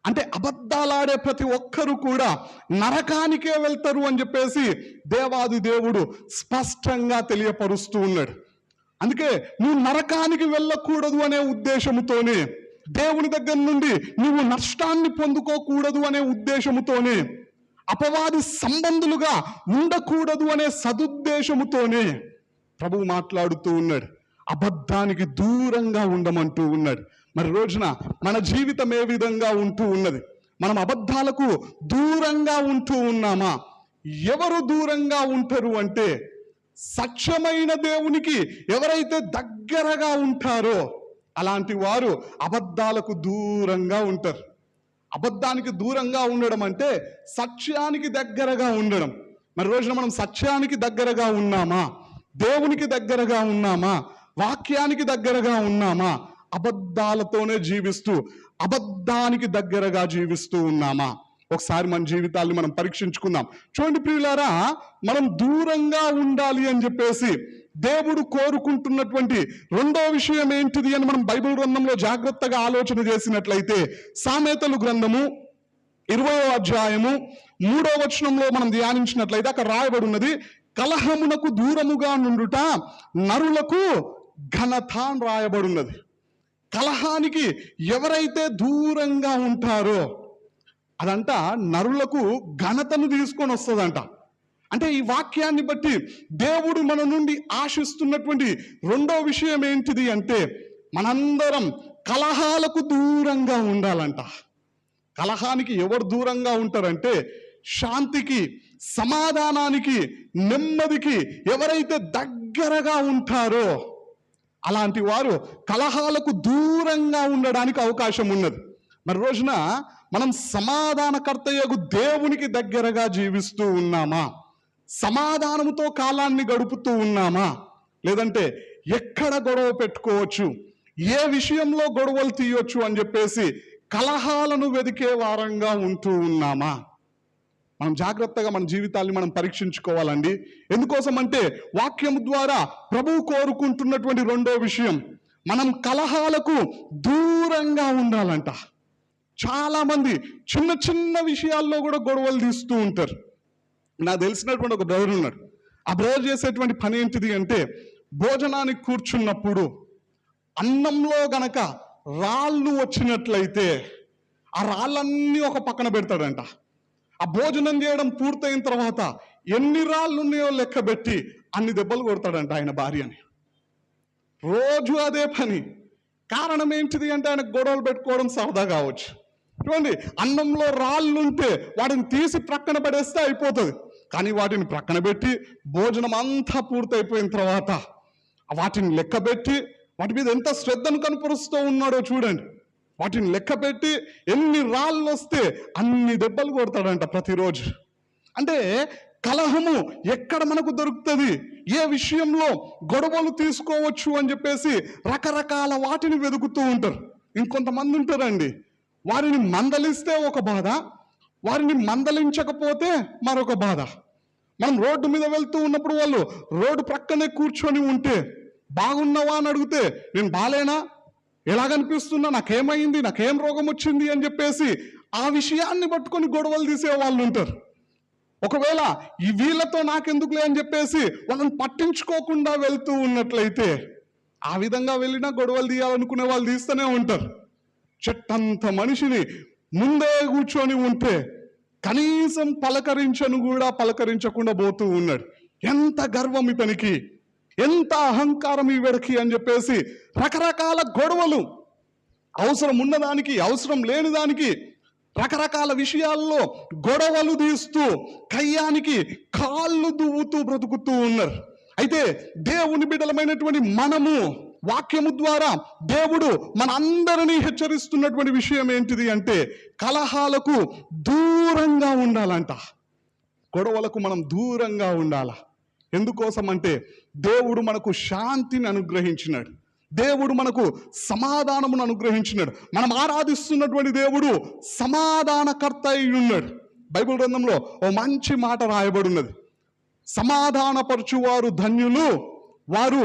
అంటే అబద్ధాలాడే ప్రతి ఒక్కరు కూడా నరకానికే వెళ్తారు అని చెప్పేసి దేవాది దేవుడు స్పష్టంగా తెలియపరుస్తూ ఉన్నాడు. అందుకే నువ్వు నరకానికి వెళ్ళకూడదు అనే ఉద్దేశముతోనే, దేవుని దగ్గర నుండి నువ్వు నష్టాన్ని పొందుకోకూడదు అనే ఉద్దేశముతోనే, అపవాది సంబంధులుగా ఉండకూడదు అనే సదుద్దేశముతోనే ప్రభువు మాట్లాడుతూ ఉన్నాడు. అబద్ధానికి దూరంగా ఉండమంటూ ఉన్నాడు. మరి రోజున మన జీవితం ఏ విధంగా ఉంటూ ఉన్నది? మనం అబద్ధాలకు దూరంగా ఉంటూ ఉన్నామా? ఎవరు దూరంగా ఉంటారు అంటే, సత్యమైన దేవునికి ఎవరైతే దగ్గరగా ఉంటారో అలాంటి వారు అబద్ధాలకు దూరంగా ఉంటారు. అబద్ధానికి దూరంగా ఉండడం అంటే సత్యానికి దగ్గరగా ఉండడం. మరి రోజున మనం సత్యానికి దగ్గరగా ఉన్నామా? దేవునికి దగ్గరగా ఉన్నామా? వాక్యానికి దగ్గరగా ఉన్నామా? అబద్ధాలతోనే జీవిస్తూ అబద్ధానికి దగ్గరగా జీవిస్తూ ఉన్నామా? ఒకసారి మన జీవితాన్ని మనం పరీక్షించుకుందాం. చూడండి ప్రియులారా, మనం దూరంగా ఉండాలి అని చెప్పేసి దేవుడు కోరుకుంటున్నటువంటి రెండో విషయం ఏంటిది అని మనం బైబిల్ గ్రంథంలో జాగ్రత్తగా ఆలోచన చేసినట్లయితే, సామెతలు గ్రంథము 20వ అధ్యాయము 3వ వచనంలో మనం ధ్యానించినట్లయితే అక్కడ రాయబడి ఉన్నది, కలహమునకు దూరముగా నుండుట నరులకు ఘనత అని రాయబడి ఉన్నది. కలహానికి ఎవరైతే దూరంగా ఉంటారో అదంట నరులకు ఘనతను తీసుకొని వస్తుందంట. అంటే ఈ వాక్యాన్ని బట్టి దేవుడు మన నుండి ఆశిస్తున్నటువంటి రెండో విషయం ఏంటిది అంటే, మనందరం కలహాలకు దూరంగా ఉండాలంట. కలహానికి ఎవరు దూరంగా ఉంటారంటే, శాంతికి, సమాధానానికి, నెమ్మదికి ఎవరైతే దగ్గరగా ఉంటారో అలాంటి వారు కలహాలకు దూరంగా ఉండడానికి అవకాశం ఉన్నది. మరి రోజున మనం సమాధానకర్తయ్యకు దేవునికి దగ్గరగా జీవిస్తూ ఉన్నామా? సమాధానముతో కాలాన్ని గడుపుతూ ఉన్నామా? లేదంటే ఎక్కడ గొడవ పెట్టుకోవచ్చు, ఏ విషయంలో గొడవలు తీయొచ్చు అని చెప్పేసి కలహాలను వెదికే వారంగా ఉంటూ ఉన్నామా? మనం జాగ్రత్తగా మన జీవితాన్ని మనం పరీక్షించుకోవాలండి. ఎందుకోసం అంటే వాక్యం ద్వారా ప్రభువు కోరుకుంటున్నటువంటి రెండో విషయం, మనం కలహాలకు దూరంగా ఉండాలంట. చాలా మంది చిన్న చిన్న విషయాల్లో కూడా గొడవలు తీస్తూ ఉంటారు. నాకు తెలిసినటువంటి ఒక బ్రదర్ ఉన్నాడు. ఆ బ్రదర్ చేసేటువంటి పని ఏంటిది అంటే, భోజనానికి కూర్చున్నప్పుడు అన్నంలో గనక రాళ్ళు వచ్చినట్లయితే ఆ రాళ్ళన్నీ ఒక పక్కన పెడతాడంట. ఆ భోజనం చేయడం పూర్తయిన తర్వాత ఎన్ని రాళ్ళు ఉన్నాయో లెక్క పెట్టి అన్ని దెబ్బలు కొడతాడంట ఆయన భార్యని. రోజు అదే పని. కారణం ఏంటిది అంటే, ఆయన గొడవలు పెట్టుకోవడం సరదా కావచ్చు. చూడండి, అన్నంలో రాళ్ళు ఉంటే వాటిని తీసి ప్రక్కన పడేస్తే అయిపోతుంది. కానీ వాటిని ప్రక్కన పెట్టి భోజనం అంతా పూర్తయిపోయిన తర్వాత వాటిని లెక్క పెట్టి వాటి మీద ఎంత శ్రద్ధను కనపరుస్తూ ఉన్నాడో చూడండి. వాటిని లెక్క పెట్టి ఎన్ని రాళ్ళు వస్తే అన్ని దెబ్బలు కొడతాడంట ప్రతిరోజు. అంటే కలహము ఎక్కడ మనకు దొరుకుతుంది, ఏ విషయంలో గొడవలు తీసుకోవచ్చు అని చెప్పేసి రకరకాల వాటిని వెతుకుతూ ఉంటారు. ఇంకొంతమంది ఉంటారండి, వారిని మందలిస్తే ఒక బాధ, వారిని మందలించకపోతే మరొక బాధ. మనం రోడ్డు మీద వెళ్తూ ఉన్నప్పుడు వాళ్ళు రోడ్డు ప్రక్కనే కూర్చొని ఉంటే, బాగున్నావా అని అడిగితే నేను బాలేనా, ఎలాగనిపిస్తున్నా, నాకేమైంది, నాకేం రోగం వచ్చింది అని చెప్పేసి ఆ విషయాన్ని పట్టుకొని గొడవలు తీసే వాళ్ళు ఉంటారు. ఒకవేళ ఈ వీళ్ళతో నాకెందుకులే అని చెప్పేసి వాళ్ళని పట్టించుకోకుండా వెళ్తూ ఉన్నట్లయితే ఆ విధంగా వెళ్ళినా గొడవలు తీయాలనుకునే వాళ్ళు తీస్తూనే ఉంటారు. చెట్టంత మనిషిని ముందే కూర్చొని ఉంటే కనీసం పలకరించకుండా పోతూ ఉన్నాడు. ఎంత గర్వం ఇతనికి, ఎంత అహంకారం ఈవిడకి అని చెప్పేసి రకరకాల గొడవలు, అవసరం ఉన్నదానికి అవసరం లేని దానికి రకరకాల విషయాల్లో గొడవలు తీస్తూ కయ్యానికి కాళ్ళు దువ్వుతూ బ్రతుకుతూ ఉన్నారు. అయితే దేవుని బిడ్డలమైనటువంటి మనము వాక్యము ద్వారా దేవుడు మన అందరినీ హెచ్చరిస్తున్నటువంటి విషయం ఏంటిది అంటే, కలహాలకు దూరంగా ఉండాలంట. గొడవలకు మనం దూరంగా ఉండాల. ఎందుకోసం అంటే, దేవుడు మనకు శాంతిని అనుగ్రహించినాడు. దేవుడు మనకు సమాధానమును అనుగ్రహించినాడు. మనం ఆరాధిస్తున్నటువంటి దేవుడు సమాధానకర్త అయి ఉన్నాడు. బైబిల్ గ్రంథంలో ఓ మంచి మాట రాయబడి ఉన్నది, సమాధానపరచువారు ధన్యులు, వారు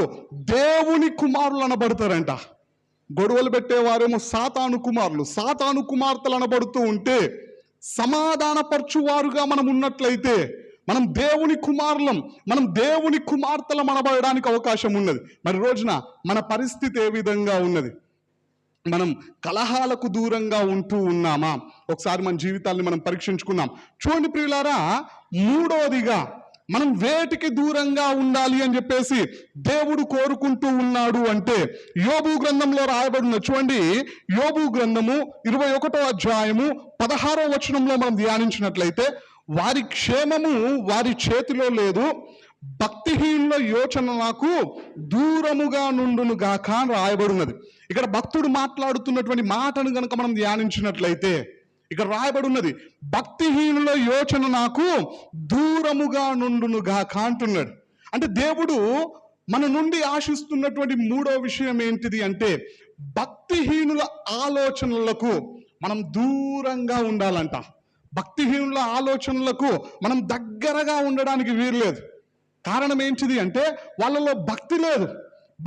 దేవుని కుమారులు అనబడతారంట. గొడవలు పెట్టేవారేమో సాతాను కుమారులు, సాతాను కుమార్తెలు అనబడుతూ ఉంటే, సమాధానపరచువారుగా మనం ఉన్నట్లయితే మనం దేవుని కుమారులం, మనం దేవుని కుమార్తెలం అనబడడానికి అవకాశం ఉన్నది. మరి రోజున మన పరిస్థితి ఏ విధంగా ఉన్నది? మనం కలహాలకు దూరంగా ఉంటూ ఉన్నామా? ఒకసారి మన జీవితాన్ని మనం పరీక్షించుకున్నాం. చూడండి ప్రియులారా, మూడోదిగా మనం వేటికి దూరంగా ఉండాలి అని చెప్పేసి దేవుడు కోరుకుంటూ ఉన్నాడు అంటే, యోబు గ్రంథంలో రాయబడిన, చూడండి యోబు గ్రంథము 21వ అధ్యాయము 16వ వచనంలో మనం ధ్యానించినట్లయితే, వారి క్షేమము వారి చేతిలో లేదు, భక్తిహీనుల యోచన నాకు దూరముగా నుండును గాక అని రాయబడినది. ఇక్కడ భక్తుడు మాట్లాడుతున్నటువంటి మాటను గనక మనం ధ్యానించినట్లయితే ఇక్కడ రాయబడి ఉన్నది, భక్తిహీనుల యోచన నాకు దూరముగా నుండును గాక అంటున్నాడు. అంటే దేవుడు మన నుండి ఆశిస్తున్నటువంటి మూడో విషయం ఏంటిది అంటే, భక్తిహీనుల ఆలోచనలకు మనం దూరంగా ఉండాలంట. భక్తిహీనుల ఆలోచనలకు మనం దగ్గరగా ఉండడానికి వీల్లేదు. కారణం ఏంటిది అంటే, వాళ్ళలో భక్తి లేదు.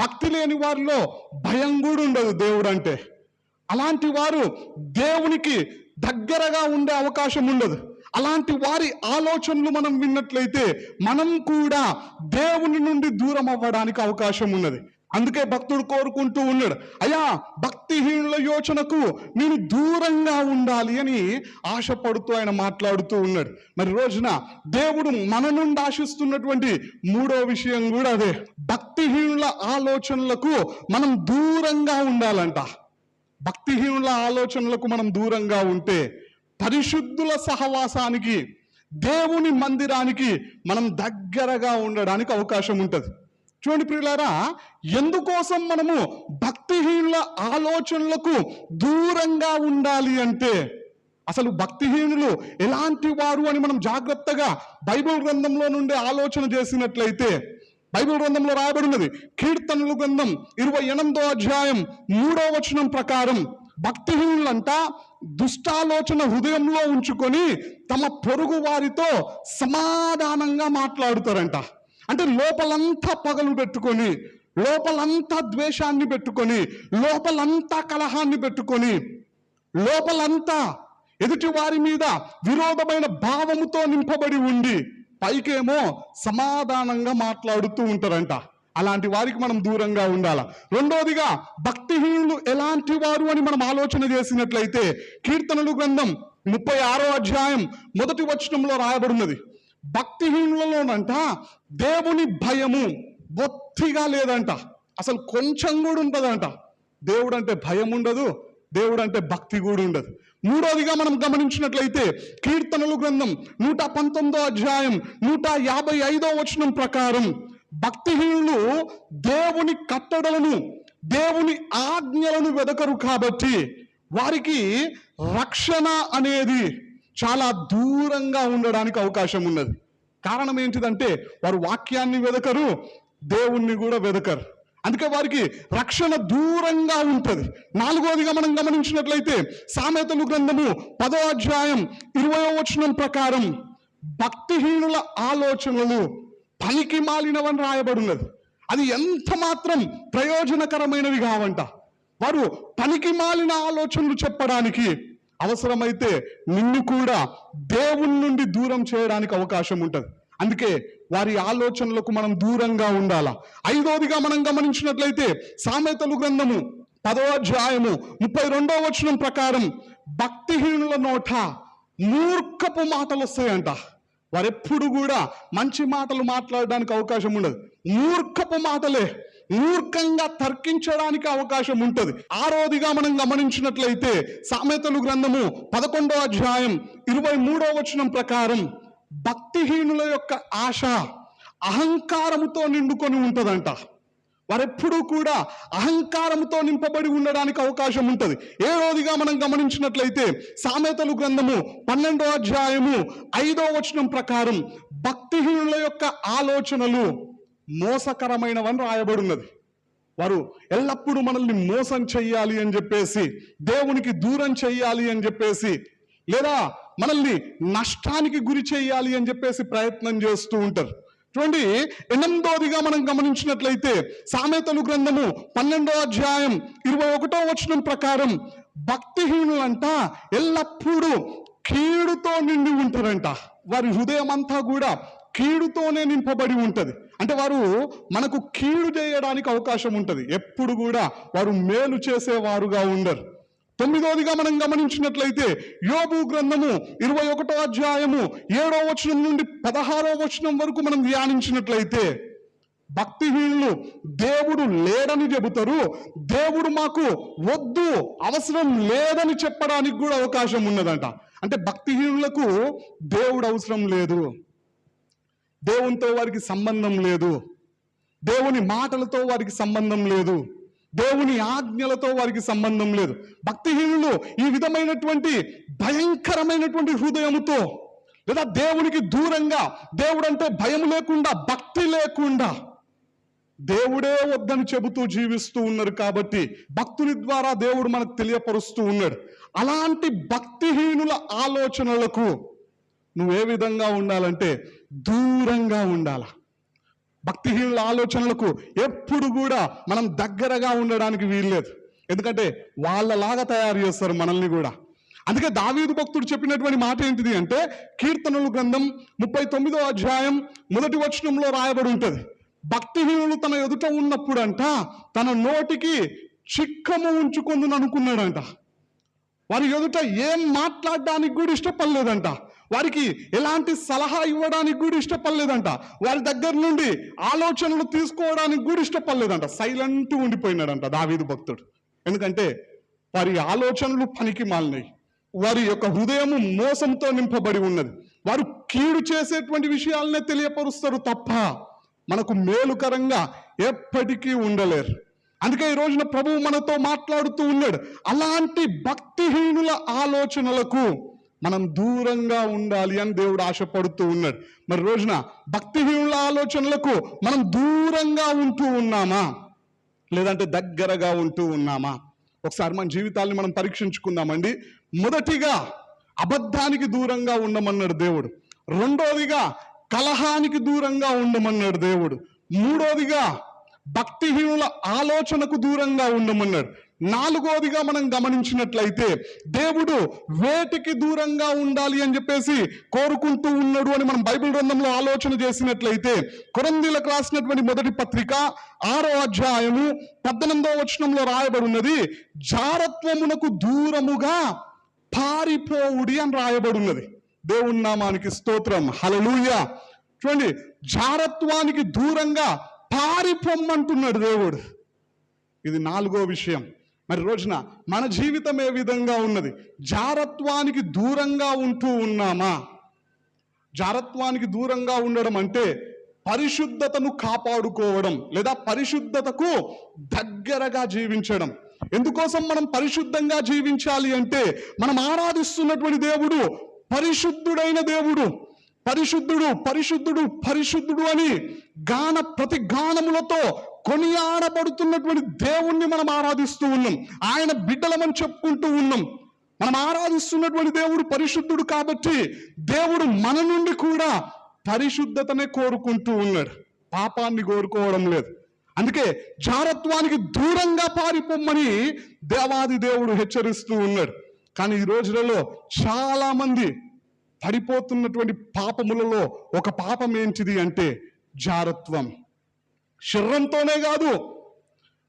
భక్తి లేని వారిలో భయం కూడా ఉండదు దేవుడు అంటే. అలాంటి వారు దేవునికి దగ్గరగా ఉండే అవకాశం ఉండదు. అలాంటి వారి ఆలోచనలు మనం విన్నట్లయితే మనం కూడా దేవుని నుండి దూరం అవ్వడానికి అవకాశం ఉన్నది. అందుకే భక్తుడు కోరుకుంటూ ఉన్నాడు, అయ్యా భక్తిహీనుల యోచనకు నేను దూరంగా ఉండాలి అని ఆశపడుతూ ఆయన మాట్లాడుతూ ఉన్నాడు. మరి రోజున దేవుడు మన నుండి ఆశిస్తున్నటువంటి మూడో విషయం కూడా అదే, భక్తిహీనుల ఆలోచనలకు మనం దూరంగా ఉండాలంట. భక్తిహీనుల ఆలోచనలకు మనం దూరంగా ఉంటే పరిశుద్ధుల సహవాసానికి, దేవుని మందిరానికి మనం దగ్గరగా ఉండడానికి అవకాశం ఉంటుంది. చూడండి ప్రియులారా, ఎందుకోసం మనము భక్తిహీనుల ఆలోచనలకు దూరంగా ఉండాలి అంటే, అసలు భక్తిహీనులు ఎలాంటి వారు అని మనం జాగ్రత్తగా బైబిల్ గ్రంథంలో నుండి ఆలోచన చేసినట్లయితే, బైబిల్ గ్రంథంలో రాయబడినది, కీర్తనల గ్రంథం 28వ అధ్యాయం 3వ వచనం ప్రకారం, భక్తిహీనులంతా దుష్టాలోచన హృదయంలో ఉంచుకొని తమ పొరుగు వారితో సమాధానంగా మాట్లాడుతారంట. అంటే లోపలంతా పగలు పెట్టుకొని, లోపలంతా ద్వేషాన్ని పెట్టుకొని, లోపలంతా కలహాన్ని పెట్టుకొని, లోపలంతా ఎదుటి వారి మీద విరోధమైన భావముతో నింపబడి ఉండి పైకేమో సమాధానంగా మాట్లాడుతూ ఉంటారంట. అలాంటి వారికి మనం దూరంగా ఉండాల. రెండోదిగా, భక్తిహీనులు ఎలాంటి వారు అని మనం ఆలోచన చేసినట్లయితే, కీర్తనలు గ్రంథం 36వ అధ్యాయం 1వ వచనంలో రాయబడినది, భక్తిహీనులలోనంట దేవుని భయము బొత్తిగా లేదంట. అసలు కొంచెం కూడా ఉంటుందంట. దేవుడు అంటే భయం ఉండదు, దేవుడు అంటే భక్తి కూడా ఉండదు. మూడోదిగా మనం గమనించినట్లయితే, కీర్తనలు గ్రంథం 119వ అధ్యాయం 155వ వచనం ప్రకారం, భక్తిహీనులు దేవుని కట్టడలను, దేవుని ఆజ్ఞలను వెదకరు కాబట్టి వారికి రక్షణ అనేది చాలా దూరంగా ఉండడానికి అవకాశం ఉన్నది. కారణం ఏంటిదంటే, వారు వాక్యాన్ని వెదకరు, దేవుణ్ణి కూడా వెదకరు. అందుకే వారికి రక్షణ దూరంగా ఉంటుంది. నాలుగోదిగా మనం గమనించినట్లయితే, సామెతలు గ్రంథము 10వ అధ్యాయం 20వ వచనం ప్రకారం, భక్తిహీనుల ఆలోచనలు పనికి మాలినవని రాయబడినది. అది ఎంత మాత్రం ప్రయోజనకరమైనవి కావంట. వారు పనికి మాలిన ఆలోచనలు చెప్పడానికి, అవసరమైతే నిన్ను కూడా దేవుని నుండి దూరం చేయడానికి అవకాశం ఉంటుంది. అందుకే వారి ఆలోచనలకు మనం దూరంగా ఉండాలా. ఐదోదిగా మనం గమనించినట్లయితే, సామెతలు గ్రంథము 10వ అధ్యాయము 32వ వచనం ప్రకారం, భక్తిహీనుల నోట మూర్ఖపు మాటలు వస్తాయంట. వారెప్పుడు కూడా మంచి మాటలు మాట్లాడడానికి అవకాశం ఉండదు. మూర్ఖపు మాటలే, మూర్ఖంగా తర్కించడానికి అవకాశం ఉంటుంది. ఆరోదిగా మనం గమనించినట్లయితే, సామెతలు గ్రంథము 11వ అధ్యాయం 23వ వచనం ప్రకారం, భక్తిహీనుల యొక్క ఆశ అహంకారముతో నిండుకొని ఉంటుందంట. వారెప్పుడూ కూడా అహంకారంతో నింపబడి ఉండడానికి అవకాశం ఉంటుంది. ఏడోదిగా మనం గమనించినట్లయితే, సామెతలు గ్రంథము 12వ అధ్యాయము 5వ వచనం ప్రకారం, భక్తిహీనుల యొక్క ఆలోచనలు మోసకరమైనవని రాయబడినది. వారు ఎల్లప్పుడూ మనల్ని మోసం చెయ్యాలి అని చెప్పేసి, దేవునికి దూరం చెయ్యాలి అని చెప్పేసి, లేదా మనల్ని నష్టానికి గురి చేయాలి అని చెప్పేసి ప్రయత్నం చేస్తూ ఉంటారు. చూడండి, 8వదిగా మనం గమనించినట్లయితే సామెతలు గ్రంథము 12వ అధ్యాయం 21వ వచనం ప్రకారం భక్తిహీనులంట ఎల్లప్పుడూ కీడుతో నిండి ఉంటారంట. వారి హృదయం అంతా కూడా కీడుతోనే నింపబడి ఉంటది. అంటే వారు మనకు కీడు చేయడానికి అవకాశం ఉంటది. ఎప్పుడు కూడా వారు మేలు చేసేవారుగా ఉండరు. 9వదిగా మనం గమనించినట్లయితే యోబు గ్రంథము 21వ అధ్యాయము 7వ వచనం నుండి 16వ వచనం వరకు మనం ధ్యానించినట్లయితే భక్తిహీనులు దేవుడు లేడని చెబుతారు, దేవుడు మాకు వద్దు, అవసరం లేదని చెప్పడానికి కూడా అవకాశం ఉన్నదంట. అంటే భక్తిహీనులకు దేవుడు అవసరం లేదు, దేవునితో వారికి సంబంధం లేదు, దేవుని మాటలతో వారికి సంబంధం లేదు, దేవుని ఆజ్ఞలతో వారికి సంబంధం లేదు. భక్తిహీనులు ఈ విధమైనటువంటి భయంకరమైనటువంటి హృదయముతో, లేదా దేవునికి దూరంగా, దేవుడంటే భయం లేకుండా, భక్తి లేకుండా, దేవుడే వద్దని చెబుతూ జీవిస్తూ ఉన్నారు. కాబట్టి భక్తుని ద్వారా దేవుడు మనకు తెలియపరుస్తూ ఉన్నాడు. అలాంటి భక్తిహీనుల ఆలోచనలకు నువ్వు ఏ విధంగా ఉండాలంటే దూరంగా ఉండాల. భక్తిహీనుల ఆలోచనలకు ఎప్పుడు కూడా మనం దగ్గరగా ఉండడానికి వీల్లేదు. ఎందుకంటే వాళ్ళలాగా తయారు చేస్తారు మనల్ని కూడా. అందుకే దావీదు భక్తుడు చెప్పినటువంటి మాట ఏంటిది అంటే, కీర్తనలు గ్రంథం 39వ అధ్యాయం 1వ వచనంలో రాయబడి ఉంటుంది, భక్తిహీనులు తన ఎదుట ఉన్నప్పుడు అంట తన నోటికి చిక్కము ఉంచుకుందని అనుకున్నాడంట. వారి ఎదుట ఏం మాట్లాడడానికి కూడా ఇష్టపడలేదంట, వారికి ఎలాంటి సలహా ఇవ్వడానికి కూడా ఇష్టపడలేదంట, వారి దగ్గర నుండి ఆలోచనలు తీసుకోవడానికి కూడా ఇష్టపడలేదంట. సైలెంట్ ఉండిపోయినాడంట దావీదు భక్తుడు. ఎందుకంటే వారి ఆలోచనలు పనికి మాలినాయి, వారి యొక్క హృదయము మోసంతో నింపబడి ఉన్నది. వారు కీడు చేసేటువంటి విషయాలనే తెలియపరుస్తారు తప్ప మనకు మేలుకరంగా ఎప్పటికీ ఉండలేరు. అందుకే ఈ రోజున ప్రభువు మనతో మాట్లాడుతూ ఉన్నాడు. అలాంటి భక్తిహీనుల ఆలోచనలకు మనం దూరంగా ఉండాలి అని దేవుడు ఆశపడుతూ ఉన్నాడు. మరి రోజున భక్తిహీనుల ఆలోచనలకు మనం దూరంగా ఉంటూ ఉన్నామా, లేదంటే దగ్గరగా ఉంటూ ఉన్నామా? ఒకసారి మన జీవితాన్ని మనం పరీక్షించుకుందామండి. మొదటిగా అబద్ధానికి దూరంగా ఉండమన్నాడు దేవుడు. రెండోదిగా కలహానికి దూరంగా ఉండమన్నాడు దేవుడు. మూడోదిగా భక్తిహీనుల ఆలోచనకు దూరంగా ఉండమన్నాడు. నాలుగోదిగా మనం గమనించినట్లయితే దేవుడు వేటికి దూరంగా ఉండాలి అని చెప్పేసి కోరుకుంటూ ఉన్నాడు అని మనం బైబిల్ గ్రంథంలో ఆలోచన చేసినట్లయితే, కొరింథీయులకు రాసినటువంటి మొదటి పత్రిక 6వ అధ్యాయము 18వ వచనంలో రాయబడి ఉన్నది, జారత్వమునకు దూరముగా పారిపోవుడి అని రాయబడి ఉన్నది. దేవుని నామానికి స్తోత్రం, హల్లెలూయా. చూడండి, జారత్వానికి దూరంగా పారిపోమ్మంటున్నాడు దేవుడు. ఇది 4వ విషయం. మరి రోజున మన జీవితం ఏ విధంగా ఉన్నది? జారత్వానికి దూరంగా ఉంటూ ఉన్నామా? జారత్వానికి దూరంగా ఉండడం అంటే పరిశుద్ధతను కాపాడుకోవడం, లేదా పరిశుద్ధతకు దగ్గరగా జీవించడం. ఎందుకోసం మనం పరిశుద్ధంగా జీవించాలి అంటే, మనం ఆరాధిస్తున్నటువంటి దేవుడు పరిశుద్ధుడైన దేవుడు. పరిశుద్ధుడు పరిశుద్ధుడు పరిశుద్ధుడు అని ప్రతి గానములతో కొనియాడబడుతున్నటువంటి దేవుణ్ణి మనం ఆరాధిస్తూ ఉన్నాం. ఆయన బిడ్డలమని చెప్పుకుంటూ ఉన్నాం. మనం ఆరాధిస్తున్నటువంటి దేవుడు పరిశుద్ధుడు కాబట్టి దేవుడు మన నుండి కూడా పరిశుద్ధతనే కోరుకుంటూ ఉన్నాడు, పాపాన్ని కోరుకోవడం లేదు. అందుకే జారత్వానికి దూరంగా పారిపోమ్మని దేవాది దేవుడు హెచ్చరిస్తూ ఉన్నాడు. కానీ ఈ రోజులలో చాలా మంది పడిపోతున్నటువంటి పాపములలో ఒక పాపం ఏంటిది అంటే జారత్వం. శరీరంతోనే కాదు,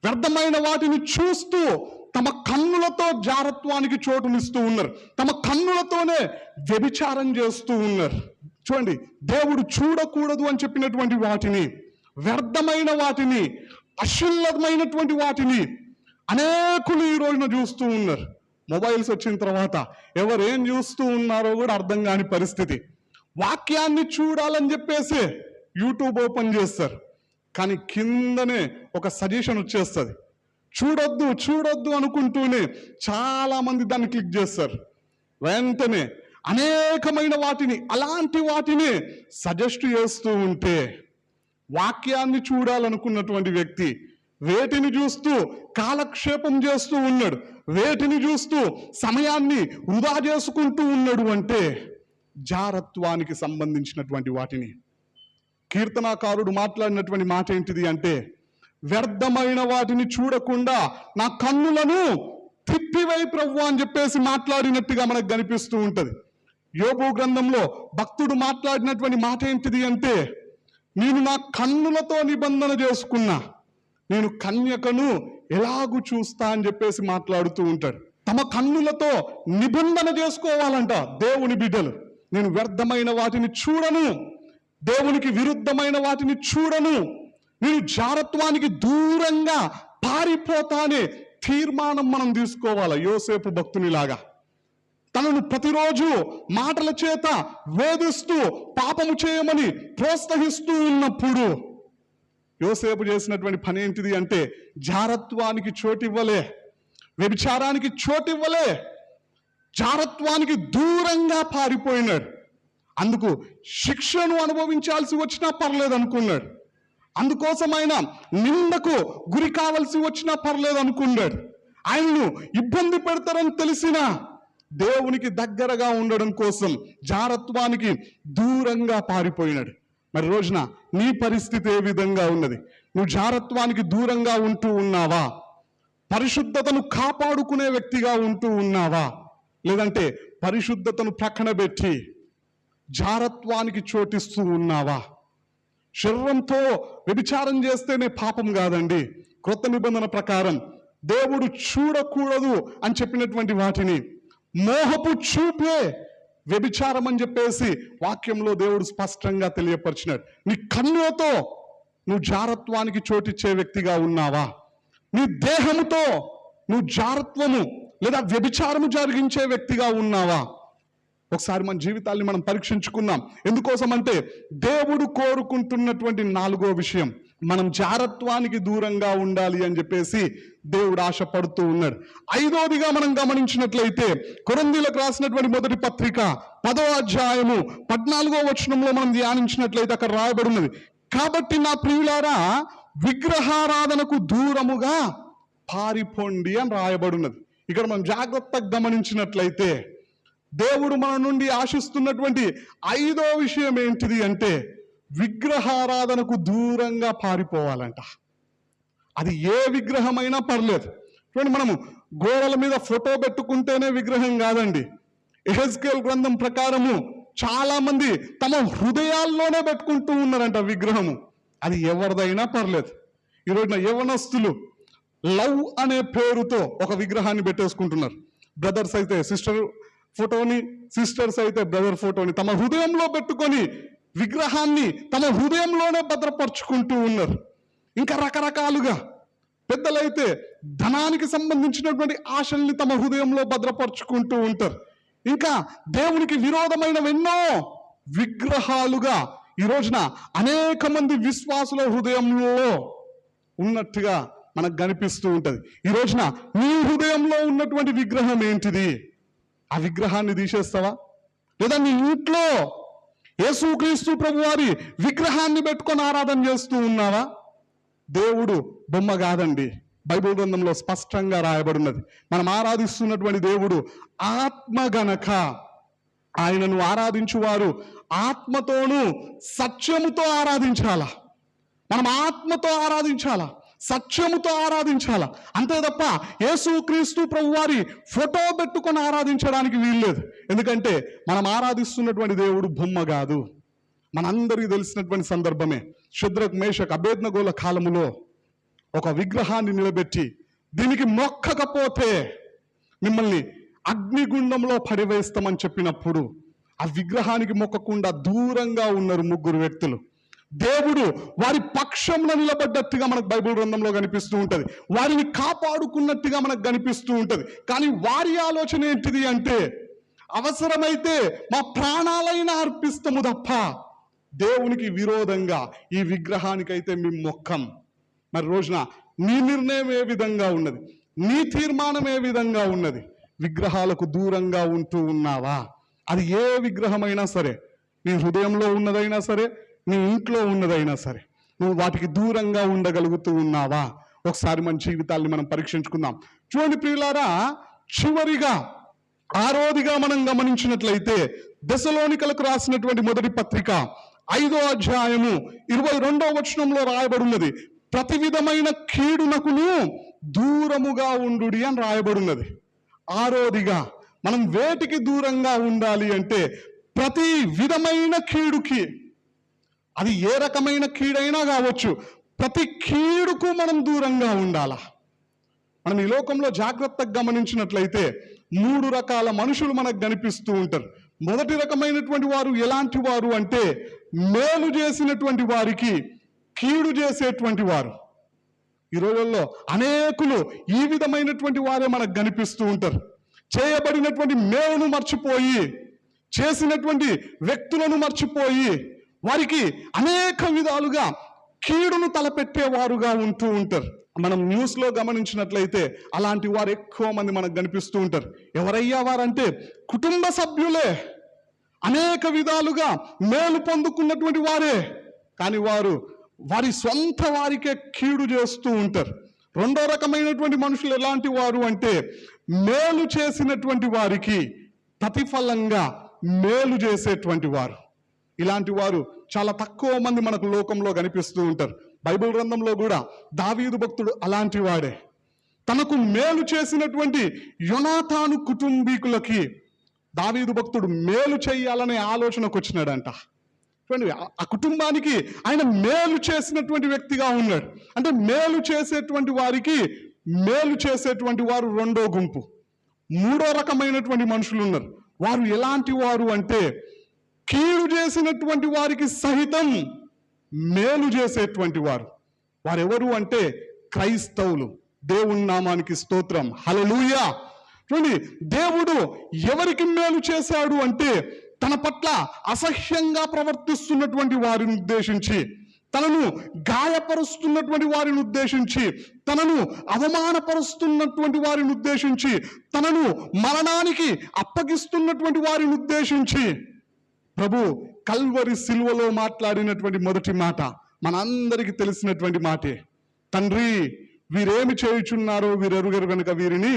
వ్యర్థమైన వాటిని చూస్తూ తమ కన్నులతో జారత్వానికి చోటునిస్తూ ఉన్నారు. తమ కన్నులతోనే వ్యభిచారం చేస్తూ ఉన్నారు. చూడండి, దేవుడు చూడకూడదు అని చెప్పినటువంటి వాటిని, వ్యర్థమైన వాటిని, అశుద్ధమైనటువంటి వాటిని అనేకులు ఈ రోజున చూస్తూ ఉన్నారు. మొబైల్స్ వచ్చిన తర్వాత ఎవరేం చూస్తూ ఉన్నారో కూడా అర్థం కాని పరిస్థితి. వాక్యాన్ని చూడాలని చెప్పేసి యూట్యూబ్ ఓపెన్ చేస్తారు, కానీ కిందనే ఒక సజెషన్ వచ్చేస్తుంది. చూడొద్దు చూడొద్దు అనుకుంటూనే చాలా మంది దాన్ని క్లిక్ చేస్తారు. వెంటనే అనేకమైన వాటిని, అలాంటి వాటిని సజెస్ట్ చేస్తూ ఉంటే వాక్యాన్ని చూడాలనుకున్నటువంటి వ్యక్తి వేటిని చూస్తూ కాలక్షేపం చేస్తూ ఉన్నాడు, వేటిని చూస్తూ సమయాన్ని వృధా చేసుకుంటూ ఉన్నాడు అంటే జారత్వానికి సంబంధించినటువంటి వాటిని. కీర్తనాకారుడు మాట్లాడినటువంటి మాట ఏంటిది అంటే, వ్యర్థమైన వాటిని చూడకుండా నా కన్నులను తిప్పివై ప్రభువా అని చెప్పేసి మాట్లాడినట్టుగా మనకు కనిపిస్తూ ఉంటది. యోబు గ్రంథంలో భక్తుడు మాట్లాడినటువంటి మాట ఏంటిది అంటే, నేను నా కన్నులతో నిబంధన చేసుకున్నా, నేను కన్యకను ఎలాగూ చూస్తా అని చెప్పేసి మాట్లాడుతూ ఉంటాడు. తమ కన్నులతో నిబంధన చేసుకోవాలంట దేవుని బిడ్డలు. నేను వ్యర్థమైన వాటిని చూడను, దేవునికి విరుద్ధమైన వాటిని చూడను, నేను జారత్వానికి దూరంగా పారిపోతానే తీర్మానం మనం తీసుకోవాలి. యోసేపు భక్తునిలాగా తనను ప్రతిరోజు మాటల చేత వేధిస్తూ పాపము చేయమని ప్రోత్సహిస్తూ ఉన్నప్పుడు యోసేపు చేసినటువంటి పని ఏంటిది అంటే, జారత్వానికి చోటివ్వలే, వ్యభిచారానికి చోటివ్వలే, జారత్వానికి దూరంగా పారిపోయినాడు. అందుకు శిక్షను అనుభవించాల్సి వచ్చినా పర్లేదు అనుకున్నాడు, అందుకోసం ఆయన నిందకు గురి కావలసి వచ్చినా పర్లేదు అనుకున్నాడు. ఆయన్ను ఇబ్బంది పెడతారని తెలిసినా దేవునికి దగ్గరగా ఉండడం కోసం జారత్వానికి దూరంగా పారిపోయినాడు. మరి రోజున నీ పరిస్థితి ఏ విధంగా ఉన్నది? నువ్వు జారత్వానికి దూరంగా ఉంటూ ఉన్నావా? పరిశుద్ధతను కాపాడుకునే వ్యక్తిగా ఉంటూ ఉన్నావా? లేదంటే పరిశుద్ధతను ప్రక్కన పెట్టి జారత్వానికి చోటిస్తూ ఉన్నావా? శరీరంతో వ్యభిచారం చేస్తేనే పాపం కాదండి. క్రొత్త నిబంధన ప్రకారం దేవుడు చూడకూడదు అని చెప్పినటువంటి వాటిని మోహపు చూపే వ్యభిచారం అని చెప్పేసి వాక్యంలో దేవుడు స్పష్టంగా తెలియపరిచినాడు. నీ కన్నులతో నువ్వు జారత్వానికి చోటిచ్చే వ్యక్తిగా ఉన్నావా? నీ దేహముతో నువ్వు జారత్వము లేదా వ్యభిచారము జరిగించే వ్యక్తిగా ఉన్నావా? ఒకసారి మన జీవితాల్ని మనం పరీక్షించుకుందాం. ఎందుకోసం అంటే దేవుడు కోరుకుంటున్నటువంటి 4వ విషయం, మనం జారత్వానికి దూరంగా ఉండాలి అని చెప్పేసి దేవుడు ఆశపడుతూ ఉన్నాడు. 5వదిగా మనం గమనించినట్లయితే కొరింథీయులకు రాసినటువంటి మొదటి పత్రిక 10వ అధ్యాయము 14వ వచనంలో మనం ధ్యానించినట్లయితే అక్కడ రాయబడి ఉన్నది, కాబట్టి నా ప్రియులారా విగ్రహారాధనకు దూరముగా పారిపోండి అని రాయబడి ఉన్నది. ఇక్కడ మనం జాగ్రత్తగా గమనించినట్లయితే దేవుడు మన నుండి ఆశిస్తున్నటువంటి 5వ విషయం ఏంటిది అంటే విగ్రహారాధనకు దూరంగా పారిపోవాలంట. అది ఏ విగ్రహమైనా పర్లేదు. చూడండి, మనము గోడల మీద ఫోటో పెట్టుకుంటేనే విగ్రహం కాదండి. యెహెజ్కేలు గ్రంథం ప్రకారము చాలా మంది తమ హృదయాల్లోనే పెట్టుకుంటూ ఉన్నారంట విగ్రహము. అది ఎవరిదైనా పర్లేదు. ఈరోజున యవనస్తులు లవ్ అనే పేరుతో ఒక విగ్రహాన్ని పెట్టేసుకుంటున్నారు. బ్రదర్స్ అయితే సిస్టర్ ఫోటోని, సిస్టర్స్ అయితే బ్రదర్ ఫోటోని తమ హృదయంలో పెట్టుకొని విగ్రహాన్ని తమ హృదయంలోనే భద్రపరుచుకుంటూ ఉన్నారు. ఇంకా రకరకాలుగా పెద్దలైతే ధనానికి సంబంధించినటువంటి ఆశల్ని తమ హృదయంలో భద్రపరుచుకుంటూ ఉంటారు. ఇంకా దేవునికి విరోధమైనవెన్నో విగ్రహాలుగా ఈ రోజున అనేక మంది విశ్వాసుల హృదయంలో ఉన్నట్టుగా మనకు కనిపిస్తూ ఉంటది. ఈ రోజున నీ హృదయంలో ఉన్నటువంటి విగ్రహం ఏంటిది? ఆ విగ్రహాన్ని తీసేస్తావా? లేదా నీ ఇంట్లో యేసుక్రీస్తు ప్రభువారి విగ్రహాన్ని పెట్టుకొని ఆరాధన చేస్తూ ఉన్నావా? దేవుడు బొమ్మ కాదండి. బైబిల్ గ్రంథంలో స్పష్టంగా రాయబడినది, మనం ఆరాధిస్తున్నటువంటి దేవుడు ఆత్మ గనక ఆయనను ఆరాధించువారు ఆత్మతోనూ సత్యముతో ఆరాధించాలా. మనం ఆత్మతో ఆరాధించాలా, సత్యముతో ఆరాధించాలా. అంతే తప్ప యేసుక్రీస్తు ప్రభువారి ఫోటో పెట్టుకొని ఆరాధించడానికి వీల్లేదు. ఎందుకంటే మనం ఆరాధిస్తున్నటువంటి దేవుడు బొమ్మ కాదు. మనందరికీ తెలిసినటువంటి సందర్భమే, శద్రక్ మేషక్ అబేద్నగోల కాలములో ఒక విగ్రహాన్ని నిలబెట్టి దీనికి మొక్కకపోతే మిమ్మల్ని అగ్నిగుండంలో పడివేస్తామని చెప్పినప్పుడు ఆ విగ్రహానికి మొక్కకుండా దూరంగా ఉన్నారు 3 వ్యక్తులు. దేవుడు వారి పక్షంలో నిలబడ్డట్టుగా మనకు బైబిల్ గ్రంథంలో కనిపిస్తూ ఉంటది. వారిని కాపాడుకున్నట్టుగా మనకు కనిపిస్తూ ఉంటది. కానీ వారి ఆలోచన ఏంటిది అంటే, అవసరమైతే మా ప్రాణాలైనా అర్పిస్తాము తప్ప దేవునికి విరోధంగా ఈ విగ్రహానికైతే మేము మొక్కం. మరి రోజున నీ నిర్ణయం ఏ విధంగా ఉన్నది? నీ తీర్మానం ఏ విధంగా ఉన్నది? విగ్రహాలకు దూరంగా ఉంటూ ఉన్నావా? అది ఏ విగ్రహమైనా సరే, నీ హృదయంలో ఉన్నదైనా సరే, నీ ఇంట్లో ఉన్నదైనా సరే, నువ్వు వాటికి దూరంగా ఉండగలుగుతూ ఉన్నావా? ఒకసారి మన జీవితాల్ని మనం పరీక్షించుకుందాం. చూడండి ప్రియులారా, చివరిగా ఆరోదిగా మనం గమనించినట్లయితే దెసలోనికలకు రాసినటువంటి మొదటి పత్రిక 5వ అధ్యాయము 22వ వచనంలో రాయబడినది, ప్రతి విధమైన కీడునకును దూరముగా ఉండుడి అని రాయబడినది. ఆరోదిగా మనం వేటికి దూరంగా ఉండాలి అంటే ప్రతి విధమైన కీడుకి, అది ఏ రకమైన కీడైనా కావచ్చు, ప్రతి కీడుకు మనం దూరంగా ఉండాలా. మనం ఈ లోకంలో జాగ్రత్తగా గమనించినట్లయితే 3 రకాల మనుషులు మనకు కనిపిస్తూ ఉంటారు. మొదటి రకమైనటువంటి వారు ఎలాంటి వారు అంటే మేలు చేసినటువంటి వారికి కీడు చేసేటువంటి వారు. ఈ రోజుల్లో అనేకులు ఈ విధమైనటువంటి వారే మనకు కనిపిస్తూ ఉంటారు. చేయబడినటువంటి మేలును మర్చిపోయి, చేసినటువంటి వ్యక్తులను మర్చిపోయి, వారికి అనేక విధాలుగా కీడును తలపెట్టేవారుగా ఉంటూ ఉంటారు. మనం న్యూస్లో గమనించినట్లయితే అలాంటి వారు ఎక్కువ మంది మనకు కనిపిస్తూ ఉంటారు. ఎవరయ్యా వారంటే కుటుంబ సభ్యులే, అనేక విధాలుగా మేలు పొందుకున్నటువంటి వారే, కానీ వారి సొంత వారికే కీడు చేస్తూ ఉంటారు. రెండో రకమైనటువంటి మనుషులు ఎలాంటి వారు అంటే మేలు చేసినటువంటి వారికి ప్రతిఫలంగా మేలు చేసేటువంటి వారు. ఇలాంటి వారు చాలా తక్కువ మంది మనకు లోకంలో కనిపిస్తూ ఉంటారు. బైబిల్ గ్రంథంలో కూడా దావీదు భక్తుడు అలాంటి వాడే. తనకు మేలు చేసినటువంటి యోనాతాను కుటుంబీకులకి దావీదు భక్తుడు మేలు చేయాలనే ఆలోచనకు వచ్చినాడంట. చూడండి, ఆ కుటుంబానికి ఆయన మేలు చేసినటువంటి వ్యక్తిగా ఉన్నాడు. అంటే మేలు చేసేటువంటి వారికి మేలు చేసేటువంటి వారు రెండో గుంపు. మూడో రకమైనటువంటి మనుషులు ఉన్నారు. వారు ఎలాంటి వారు అంటే కీడు చేసినటువంటి వారికి సహితం మేలు చేసేటువంటి వారు. వారెవరు అంటే క్రైస్తవులు. దేవుని నామానికి స్తోత్రం, హల్లెలూయా. చూడండి, దేవుడు ఎవరికి మేలు చేశాడు అంటే తన పట్ల అసహ్యంగా ప్రవర్తిస్తున్నటువంటి వారిని ఉద్దేశించి, తనను గాయపరుస్తున్నటువంటి వారిని ఉద్దేశించి, తనను అవమానపరుస్తున్నటువంటి వారిని ఉద్దేశించి, తనను మరణానికి అప్పగిస్తున్నటువంటి వారిని ఉద్దేశించి ప్రభు కల్వరి సిలువలో మాట్లాడినటువంటి మొదటి మాట మనందరికీ తెలిసినటువంటి మాటే, తండ్రి వీరేమి చేయుచున్నారో వీరెరుగరు గనుక వీరిని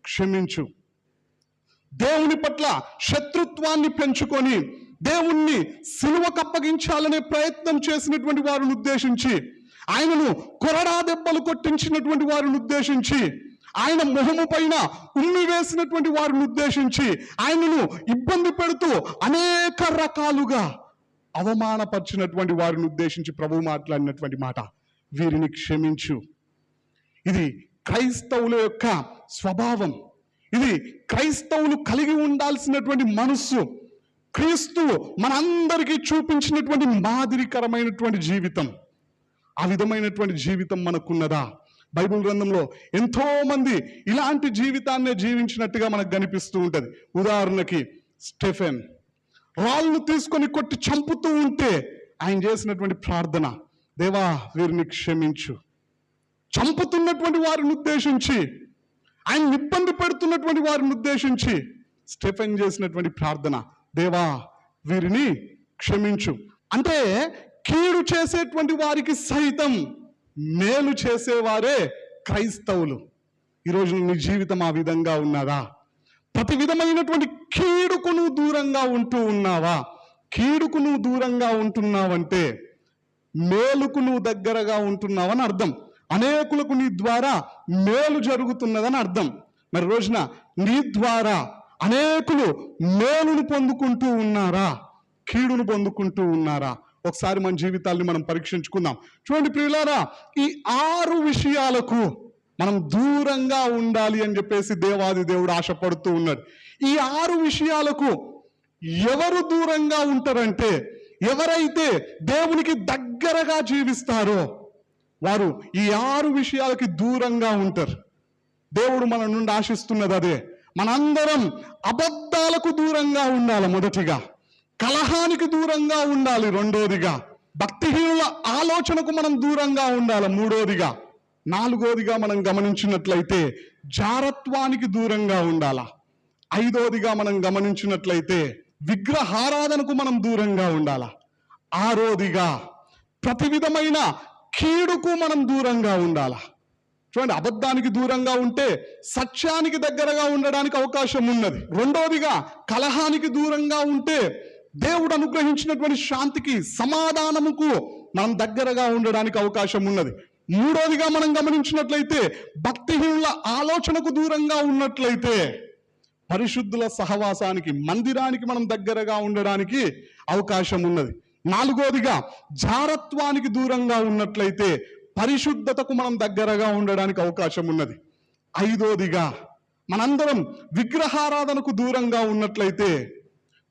క్షమించు. దేవుని పట్ల శత్రుత్వాన్ని పెంచుకొని దేవుణ్ణి సిలువకు అప్పగించాలనే ప్రయత్నం చేసినటువంటి వారిని ఉద్దేశించి, ఆయనను కొరడా దెబ్బలు కొట్టించినటువంటి వారిని ఉద్దేశించి, ఆయన మొహము పైన ఉమ్మి వేసినటువంటి వారిని ఉద్దేశించి, ఆయనను ఇబ్బంది పెడుతూ అనేక రకాలుగా అవమానపరిచినటువంటి వారిని ఉద్దేశించి ప్రభువు మాట్లాడినటువంటి మాట, వీరిని క్షమించు. ఇది క్రైస్తవుల యొక్క స్వభావం. ఇది క్రైస్తవులు కలిగి ఉండాల్సినటువంటి మనస్సు. క్రీస్తు మనందరికీ చూపించినటువంటి మాదిరికరమైనటువంటి జీవితం. ఆ విధమైనటువంటి జీవితం మనకున్నదా? బైబిల్ గ్రంథంలో ఎంతో మంది ఇలాంటి జీవితాన్నే జీవించినట్టుగా మనకు కనిపిస్తూ ఉంటది. ఉదాహరణకి స్టెఫెన్ రాళ్ళను తీసుకొని కొట్టి చంపుతూ ఉంటే ఆయన చేసినటువంటి ప్రార్థన, దేవా వీరిని క్షమించు. చంపుతున్నటువంటి వారిని ఉద్దేశించి, ఆయన ఇబ్బంది పెడుతున్నటువంటి వారిని ఉద్దేశించి స్టెఫెన్ చేసినటువంటి ప్రార్థన, దేవా వీరిని క్షమించు. అంటే కీడు చేసేటువంటి వారికి సైతం మేలు చేసేవారే క్రైస్తవులు. ఈరోజు నీ జీవితం ఆ విధంగా ఉన్నదా? ప్రతి విధమైనటువంటి కీడుకు నువ్వు దూరంగా ఉంటూ ఉన్నావా? కీడుకు నువ్వు దూరంగా ఉంటున్నావంటే మేలుకు నువ్వు దగ్గరగా ఉంటున్నావని అర్థం. అనేకులకు నీ ద్వారా మేలు జరుగుతున్నదని అర్థం. మరి రోజున నీ ద్వారా అనేకులు మేలును పొందుకుంటూ ఉన్నారా, కీడును పొందుకుంటూ ఉన్నారా? ఒకసారి మన జీవితాల్ని మనం పరీక్షించుకుందాం. చూడండి ప్రియులారా, ఈ 6 విషయాలకు మనం దూరంగా ఉండాలి అని చెప్పేసి దేవాది దేవుడు ఆశపడుతూ ఉన్నాడు. ఈ 6 విషయాలకు ఎవరు దూరంగా ఉంటారంటే, ఎవరైతే దేవునికి దగ్గరగా జీవిస్తారో వారు ఈ 6 విషయాలకి దూరంగా ఉంటారు. దేవుడు మన నుండి ఆశిస్తున్నది అదే. మనందరం అబద్ధాలకు దూరంగా ఉండాలి మొదటిగా, కలహానికి దూరంగా ఉండాలి రెండోదిగా, భక్తిహీనుల ఆలోచనకు మనం దూరంగా ఉండాలి మూడోదిగా, నాలుగోదిగా మనం గమనించినట్లయితే జారత్వానికి దూరంగా ఉండాలా, ఐదోదిగా మనం గమనించినట్లయితే విగ్రహారాధనకు మనం దూరంగా ఉండాలా, ఆరోదిగా ప్రతి విధమైన కీడుకు మనం దూరంగా ఉండాలా, చూడండి, అబద్ధానికి దూరంగా ఉంటే సత్యానికి దగ్గరగా ఉండడానికి అవకాశం ఉన్నది. రెండవదిగా, కలహానికి దూరంగా ఉంటే దేవుడు అనుగ్రహించినటువంటి శాంతికి, సమాధానముకు మనం దగ్గరగా ఉండడానికి అవకాశం ఉన్నది. మూడవదిగా మనం గమనించినట్లయితే, భక్తిహీనుల ఆలోచనకు దూరంగా ఉన్నట్లయితే పరిశుద్ధుల సహవాసానికి, మందిరానికి మనం దగ్గరగా ఉండడానికి అవకాశం ఉన్నది. నాలుగవదిగా, జారత్వానికి దూరంగా ఉన్నట్లయితే పరిశుద్ధతకు మనం దగ్గరగా ఉండడానికి అవకాశం ఉన్నది. ఐదవదిగా, మనందరం విగ్రహారాధనకు దూరంగా ఉన్నట్లయితే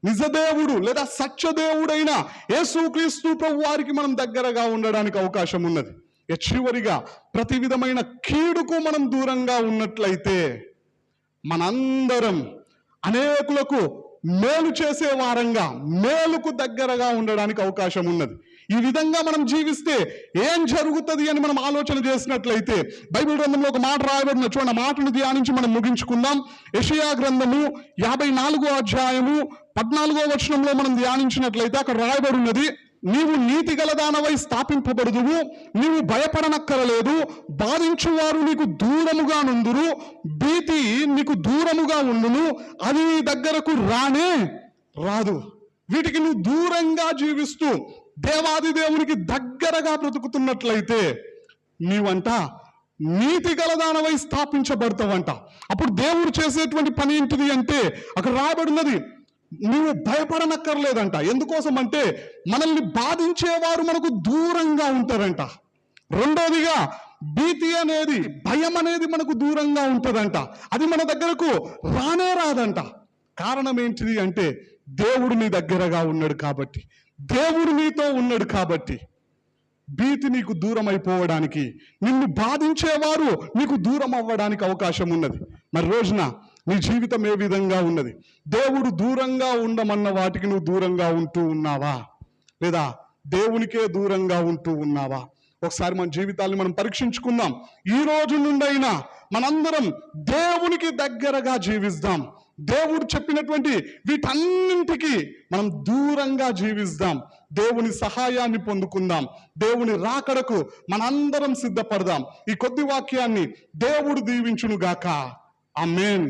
నిజదేవుడు లేదా సత్యదేవుడైన యేసుక్రీస్తు ప్రభు వారికి మనం దగ్గరగా ఉండడానికి అవకాశం ఉన్నది. చివరిగా, ప్రతి విధమైన కీడుకు మనం దూరంగా ఉన్నట్లయితే మనందరం అనేకులకు మేలు చేసే వారంగా, మేలుకు దగ్గరగా ఉండడానికి అవకాశం ఉన్నది. ఈ విధంగా మనం జీవిస్తే ఏం జరుగుతుంది అని మనం ఆలోచన చేసినట్లయితే బైబిల్ గ్రంథంలో ఒక మాట రాయబడిన, చూడండి, ఆ మాటను ధ్యానించి మనం ముగించుకుందాం. యెషయా గ్రంథము 54వ అధ్యాయము 14వ వచనంలో మనం ధ్యానించినట్లయితే అక్కడ రాయబడి ఉన్నది, నీవు నీతి గలదానవై స్థాపింపబడుదువు, నీవు భయపడనక్కరలేదు, బాధించువారు నీకు దూరముగా నుందురు, భీతి నీకు దూరముగా ఉండును, అది నీ దగ్గరకు రానే రాదు. వీటికి నువ్వు దూరంగా జీవిస్తూ దేవాది దేవునికి దగ్గరగా బ్రతుకుతున్నట్లయితే నీవంట నీతి గలదానవై స్థాపించబడతావంట. అప్పుడు దేవుడు చేసేటువంటి పని ఏంటిది అంటే అక్కడ రాబడినది, నువ్వు భయపడనక్కర్లేదంట. ఎందుకోసం అంటే మనల్ని బాధించేవారు మనకు దూరంగా ఉంటారంట. రెండోదిగా, భీతి అనేది, భయం అనేది మనకు దూరంగా ఉంటుందంట. అది మన దగ్గరకు రానే రాదంట. కారణం ఏంటిది అంటే దేవుడు నీ దగ్గరగా ఉన్నాడు కాబట్టి, దేవుడు నీతో ఉన్నాడు కాబట్టి భీతి నీకు దూరం అయిపోవడానికి, నిన్ను బాధించేవారు నీకు దూరం అవ్వడానికి అవకాశం ఉన్నది. మరి రోజున నీ జీవితం ఏ విధంగా ఉన్నది? దేవుడు దూరంగా ఉండమన్న వాటికి నువ్వు దూరంగా ఉంటూ ఉన్నావా, లేదా దేవునికే దూరంగా ఉంటూ ఉన్నావా? ఒకసారి మన జీవితాన్ని మనం పరీక్షించుకుందాం. ఈ రోజు నుండైనా మనందరం దేవునికి దగ్గరగా జీవిస్తాం. దేవుడు చెప్పినటువంటి వీటన్నింటికి మనం దూరంగా జీవిస్తాం. దేవుని సహాయాన్ని పొందుకుందాం. దేవుని రాకడకు మనందరం సిద్ధపడదాం. ఈ కొద్ది వాక్యాన్ని దేవుడు దీవించును గాక. ఆమేన్.